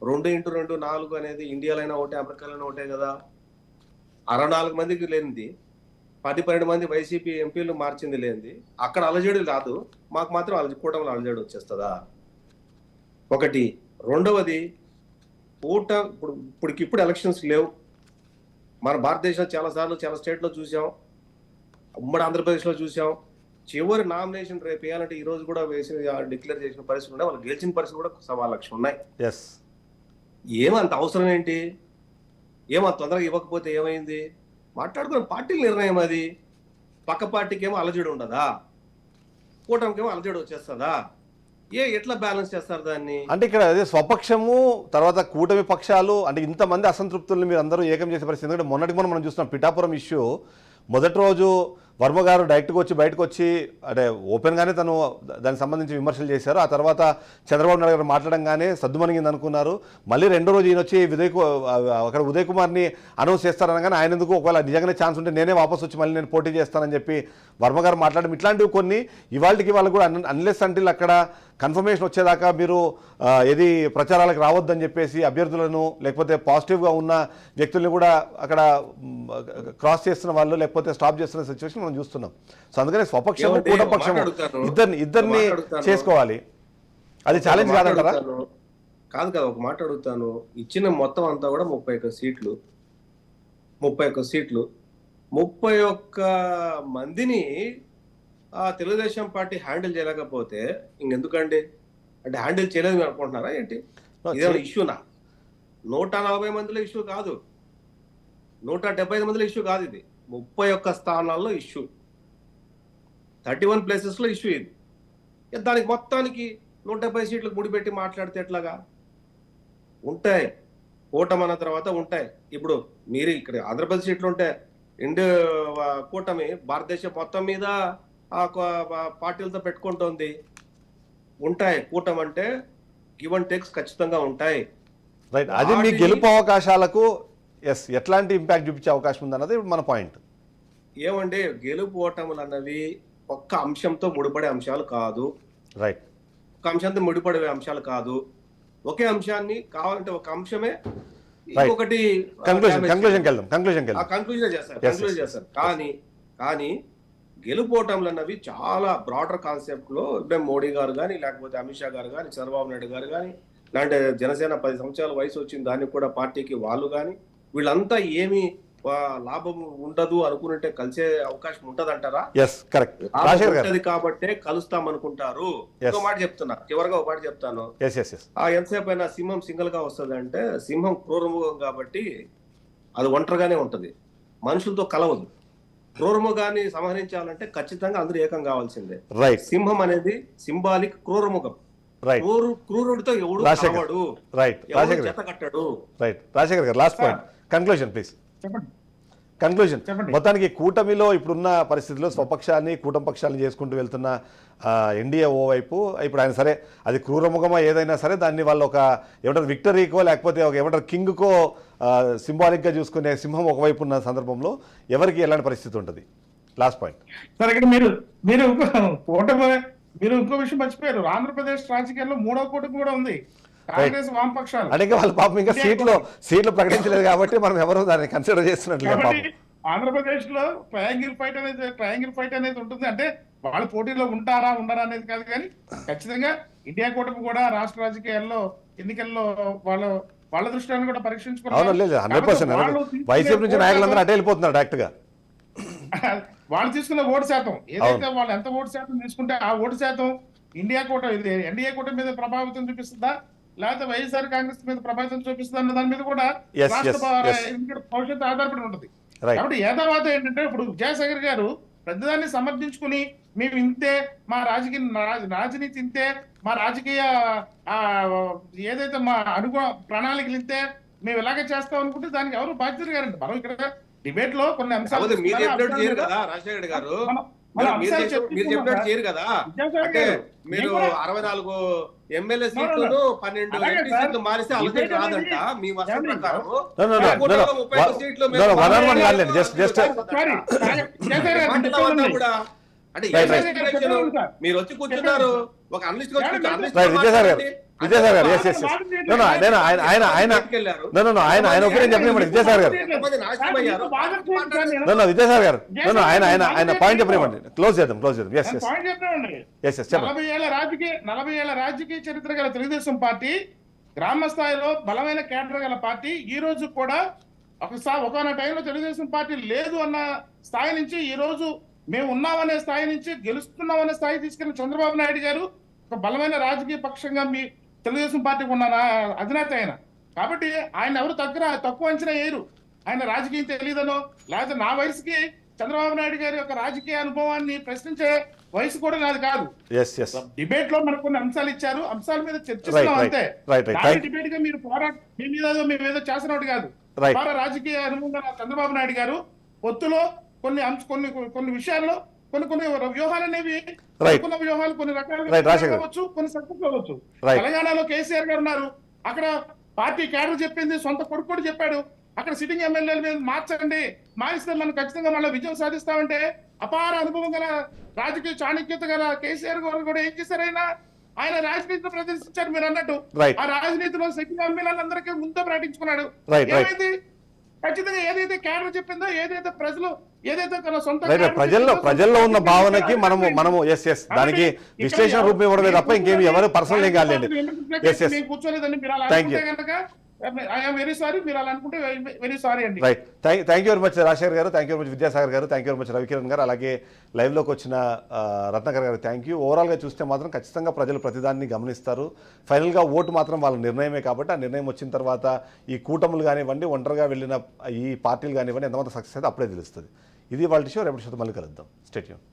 2x2 4 అనేది ఇండియాలైనా ఒకటే అమెరికాలైనా ఒకటే కదా. 64 మందికి లేనిది 10-12 మంది వైసీపీ ఎంపీలు మార్చింది లేనిది అక్కడ అలజడి రాదు, మాకు మాత్రం కూటమిలో అలజడి వచ్చేస్తుందా? ఒకటి. రెండవది, ఇప్పుడు ఎలక్షన్స్ లేవు. మన భారతదేశంలో చాలాసార్లు చాలా స్టేట్లో చూసాం, ఉమ్మడి ఆంధ్రప్రదేశ్లో చూసాం. చివరి నామినేషన్ రేపు వేయాలంటే ఈ రోజు కూడా డిక్లేర్ చేసిన పరిస్థితులు ఉన్నాయి, వాళ్ళు గెలిచిన పరిస్థితులు కూడా 1,00,000 ఉన్నాయి. ఏమంత అవసరం ఏంటి? ఏమంత తొందరగా ఇవ్వకపోతే ఏమైంది? మాట్లాడుకున్న పార్టీల నిర్ణయం అది. పక్క పార్టీకి ఏమో అలజడి ఉండదా, కూటమికేమో అలజడి వచ్చేస్తుందా? ఎట్లా బ్యాలెన్స్ చేస్తారు దాన్ని? అంటే ఇక్కడ అదే స్వపక్షము తర్వాత కూటమి పక్షాలు అంటే ఇంతమంది అసంతృప్తుల్ని మీరు అందరూ ఏకం చేసే పరిస్థితి. ఎందుకంటే మొన్నటికి మనం చూస్తున్నాం పిఠాపురం ఇష్యూ. మొదటి రోజు వర్మ గారు డైరెక్ట్గా వచ్చి బయటకు వచ్చి అంటే ఓపెన్గానే తను దానికి సంబంధించి విమర్శలు చేశారు. ఆ తర్వాత చంద్రబాబు నాయుడు గారు మాట్లాడంగానే సద్దుమణిగింది అనుకున్నారు. మళ్ళీ రెండో రోజు ఈయన వచ్చి అక్కడ ఉదయ్ కుమార్ని అనౌన్స్ చేస్తారనగానే ఆయన ఎందుకు ఒకవేళ నిజంగానే ఛాన్స్ ఉంటే నేనే వాపస్ వచ్చి మళ్ళీ నేను పోటీ చేస్తానని చెప్పి వర్మ గారు మాట్లాడడం, ఇట్లాంటివి కొన్ని ఇవాళకి వాళ్ళు కూడా అన్లెస్ అంటిల్ అక్కడ కన్ఫర్మేషన్ వచ్చేదాకా మీరు ఏది ప్రచారాలకు రావద్దని చెప్పేసి అభ్యర్థులను లేకపోతే పాజిటివ్గా ఉన్న వ్యక్తుల్ని కూడా అక్కడ క్రాస్ చేస్తున్న వాళ్ళు లేకపోతే స్టాప్ చేస్తున్న సిచ్యువేషన్ మనం చూస్తున్నాం. సో అందుకని స్వపక్షము కూటపక్షము ఇద్దరిని చేసుకోవాలి. అది ఛాలెంజ్ కాదంటారా? కాదు కదా. ఒక మాట అడుగుతాను, ఇచ్చిన మొత్తం అంతా కూడా 31 సీట్లు. 31 మందిని తెలుగుదేశం పార్టీ హ్యాండిల్ చేయలేకపోతే ఇంకెందుకండి? అంటే హ్యాండిల్ చేయలేదు మీరు అనుకుంటున్నారా ఏంటి? ఇదేమైనా ఇష్యూనా? 140 మందిలో ఇష్యూ కాదు, 175 మందిలో ఇష్యూ కాదు. ఇది 31 స్థానాల్లో ఇష్యూ, 31 ప్లేసెస్లో ఇష్యూ ఇది. దానికి మొత్తానికి 170 సీట్లకు ముడిపెట్టి మాట్లాడితే ఎట్లాగా? ఉంటాయి, కూటమి తర్వాత ఉంటాయి. ఇప్పుడు మీరు ఇక్కడ ఆంధ్రప్రదేశ్ సీట్లు ఉంటే కూటమి భారతదేశం మొత్తం మీద పార్టీలతో పెట్టుకుంటోంది. ఉంటాయి, కూటమి అంటే గివ్ అండ్ టేక్స్ ఖచ్చితంగా ఉంటాయి. రైట్. అది మీ గెలుపు అవకాశాలకు ఎట్లాంటి ఇంపాక్ట్ చూపించే అవకాశం ఉందన్నది మన పాయింట్. ఏమంటే గెలుపు ఓటములు అన్నవి ఒక్క అంశంతో ముడిపడే అంశాలు కాదు. రైట్. ఒక అంశంతో ముడిపడే అంశాలు కాదు. ఒకే అంశాన్ని కావాలంటే ఒక అంశమే ఒకటి కంక్లూజన్ చేస్తారు. కానీ గెలుపోవటంలు అన్నవి చాలా బ్రాడర్ కాన్సెప్ట్ లో మోడీ గారు కానీ లేకపోతే అమిత్ షా గారు కానీ చంద్రబాబు నాయుడు గారు కానీ ఇలాంటి జనసేన 10 సంవత్సరాల వయసు వచ్చింది దానికి కూడా పార్టీకి వాళ్ళు కానీ వీళ్ళంతా ఏమి లాభం ఉండదు అనుకుంటే కలిసే అవకాశం ఉంటదంటారా? ఉంటది కాబట్టే కలుస్తాం అనుకుంటారు. ఇంకో మాట చెప్తున్నా, చివరిగా ఒక మాట చెప్తాను. ఎంతసేపు అయినా సింహం సింగిల్ గా వస్తుంది అంటే సింహం క్రూరముఖం కాబట్టి అది ఒంటరిగానే ఉంటది, మనుషులతో కలవదు. క్రూరముఖాన్ని సంహరించాలంటే ఖచ్చితంగా అందరూ ఏకం కావాల్సిందే. సింహం అనేది సింబాలిక్ క్రూరముఖం. క్రూరుడితో ఎవడు కావడు, చెత్త కట్టడు. కంక్లూజన్. మొత్తానికి కూటమిలో ఇప్పుడున్న పరిస్థితుల్లో స్వపక్షాన్ని కూటమి పక్షాలను చేసుకుంటూ వెళ్తున్న ఎన్డీఏ ఓవైపు ఇప్పుడు ఆయన సరే అది క్రూరముఖమా ఏదైనా సరే దాన్ని వాళ్ళు ఒక ఏమంటారు విక్టరీకో లేకపోతే ఒక ఏమంటారు కింగ్కో సింబాలిక్గా చూసుకునే సింహం ఒకవైపు ఉన్న సందర్భంలో ఎవరికి ఎలాంటి పరిస్థితి ఉంటుంది? Last point sir. ఇక్కడ మీరు ఇంకో విషయం మర్చిపోయారు. ఆంధ్రప్రదేశ్ రాజకీయాల్లో 3వ కూటమి కూడా ఉంది, కాంగ్రెస్ వామపక్షాలు. అంటే వాళ్ళ పాపం ఇంకా సీట్లు ప్రకటించలేదు కాబట్టి మనం ఎవరు దాన్ని కన్సిడర్ చేస్తున్నట్లు. ఆంధ్రప్రదేశ్ లో ట్రయాంగిల్ ఫైట్ అనేది ఉంటుంది. అంటే వాళ్ళు పోటీలో ఉంటారా ఉండరా అనేది కాదు, కానీ ఖచ్చితంగా ఇండియా కూటమి కూడా రాష్ట్ర రాజకీయాల్లో ఎన్నికల్లో వాళ్ళ దృష్టిని కూడా అవును లేదు 100%. వైసీపీ నుంచి నాయకులందరూ అటే వెళ్ళిపోతున్నారు డైరెక్ట్ గా. వాళ్ళు తీసుకున్న ఓటు శాతం ఏదైతే వాళ్ళు ఎంత ఓటు శాతం తీసుకుంటే ఆ ఓటు శాతం ఎన్డీఏ కూటమి మీద ప్రభావితం చూపిస్తుందా, లేకపోతే వైఎస్ఆర్ కాంగ్రెస్ మీద ప్రభావితం చూపిస్తుందా అన్న దాని మీద కూడా Yes, రాష్ట్ర yes, yes. భవిష్యత్తు ఆధారపడి ఉంటుంది. Right. కాబట్టి ఏదావాత ఏంటంటే ఇప్పుడు విద్యాసాగర్ గారు పెద్దదాన్ని సమర్థించుకుని మేము ఇంతే, మా రాజనీతి ఇంతే, మా రాజకీయ ఏదైతే మా ప్రణాళికలు ఇంతే, మేము ఇలాగే చేస్తాం అనుకుంటే దానికి ఎవరు బాధ్యత గారండి. మనం ఇక్కడ డిబేట్ లో కొన్ని అంశాలు మీరు చెప్పినట్టు చేయరు కదా రాజశేఖర్ గారు, మీరు చెప్పినట్టు చేయరు కదా. అంటే మీరు 64 ఎమ్మెల్యే సీట్లను 12 ఎంపీ సీట్లు మారిస్తే అలసట రాదంట మీ వర్షం ప్రకారం. కూడా అంటే మీరు వచ్చి కూర్చున్నారు ఒక అనలిస్ట్ విద్యాసాగర్ గారు ఆయన ఒపీనియన్ చెప్పనివ్వండి. విద్యాసాగర్ గారు విద్యాసాగర్ గారు ఆయన పాయింట్ చెప్పనివ్వండి. క్లోజ్ చేద్దాం. ఎస్ 40 ఏళ్ల రాజకీయ చరిత్ర గల తెలుగుదేశం పార్టీ, గ్రామ స్థాయిలో బలమైన కేడర్ గల పార్టీ, ఈ రోజు కూడా ఒకనొక టైంలో తెలుగుదేశం పార్టీ లేదు అన్న స్థాయి నుంచి ఈ రోజు మేము ఉన్నామనే స్థాయి నుంచి గెలుస్తున్నామనే స్థాయి తీసుకెళ్లిన చంద్రబాబు నాయుడు గారు ఒక బలమైన రాజకీయ పక్షంగా మీ తెలుగుదేశం పార్టీకి ఉన్న అధినేత ఆయన. కాబట్టి ఆయన ఎవరు తక్కువ అంచనా వేయరు. ఆయన రాజకీయం తెలియదనో లేకపోతే నా వయసుకి చంద్రబాబు నాయుడు గారి యొక్క రాజకీయ అనుభవాన్ని ప్రశ్నించే వయసు కూడా నాది కాదు. డిబేట్ లో మనకు కొన్ని అంశాలు ఇచ్చారు, అంశాల మీద చర్చిస్తున్నాం అంతే. డిబేట్ గా మీరు మేము ఏదో చేస్తున్నట్టు కాదు. రాజకీయ అనుభవం చంద్రబాబు నాయుడు గారు పొత్తులో కొన్ని విషయాల్లో కొన్ని వ్యూహాలు అనేవి వ్యూహాలు కొన్ని రకాలుగా కావచ్చు, కొన్ని సక్సెస్ అవ్వచ్చు. తెలంగాణలో కేసీఆర్ గారు ఉన్నారు, అక్కడ పార్టీ క్యాడర్ చెప్పింది, సొంత కొడుకు కూడా చెప్పాడు, అక్కడ సిట్టింగ్ ఎమ్మెల్యేల మీద మారిస్తే మనం ఖచ్చితంగా మళ్ళీ విజయం సాధిస్తామంటే అపార అనుభవం గల రాజకీయ చాణక్యత గల కేసీఆర్ గారు కూడా ఏం చేశారు, ఆయన రాజనీతిలో ప్రదర్శించారు. మీరు అన్నట్టు ఆ రాజనీతిలో సిట్టింగ్ ఎమ్మెల్యేలందరికీ ముందు ప్రకటించుకున్నాడు. ఏమైంది? ఖచ్చితంగా ఏదైతే క్యాడర్ చెప్పిందో, ఏదైతే తన సొంత ప్రజల్లో ఉన్న భావనకి మనము దానికి విశ్లేషణ రూపం ఇవ్వడమే తప్ప ఇంకేమి ఎవరు పర్సనల్ ఏం కాలేండి. కూర్చోలేదండి మీరు అలా అనుకుంటే కనుక ఐఎమ్ వెరీ సారీ, మీరు అలా అనుకుంటే వెరీ సారీ అండి. Right. Thank you very much Rajasekhar గారు, thank you very much Vidyasagar గారు, thank you very much Ravikiran గారు, అలాగే లైవ్లోకి వచ్చిన రత్నాకర్ గారు థ్యాంక్ యూ. ఓవరాల్గా చూస్తే మాత్రం ఖచ్చితంగా ప్రజలు ప్రతిదాన్ని గమనిస్తారు. ఫైనల్గా ఓటు మాత్రం వాళ్ళ నిర్ణయమే. కాబట్టి ఆ నిర్ణయం వచ్చిన తర్వాత ఈ కూటములు కానివ్వండి, ఒంటరిగా వెళ్ళిన ఈ పార్టీలు కానివ్వండి ఎంతమంది సక్సెస్ అయితే అప్పుడే తెలుస్తుంది. ఇది వాళ్ళ షో. రేపటి షోతో మళ్ళీ కలుద్దాం. Stay tune.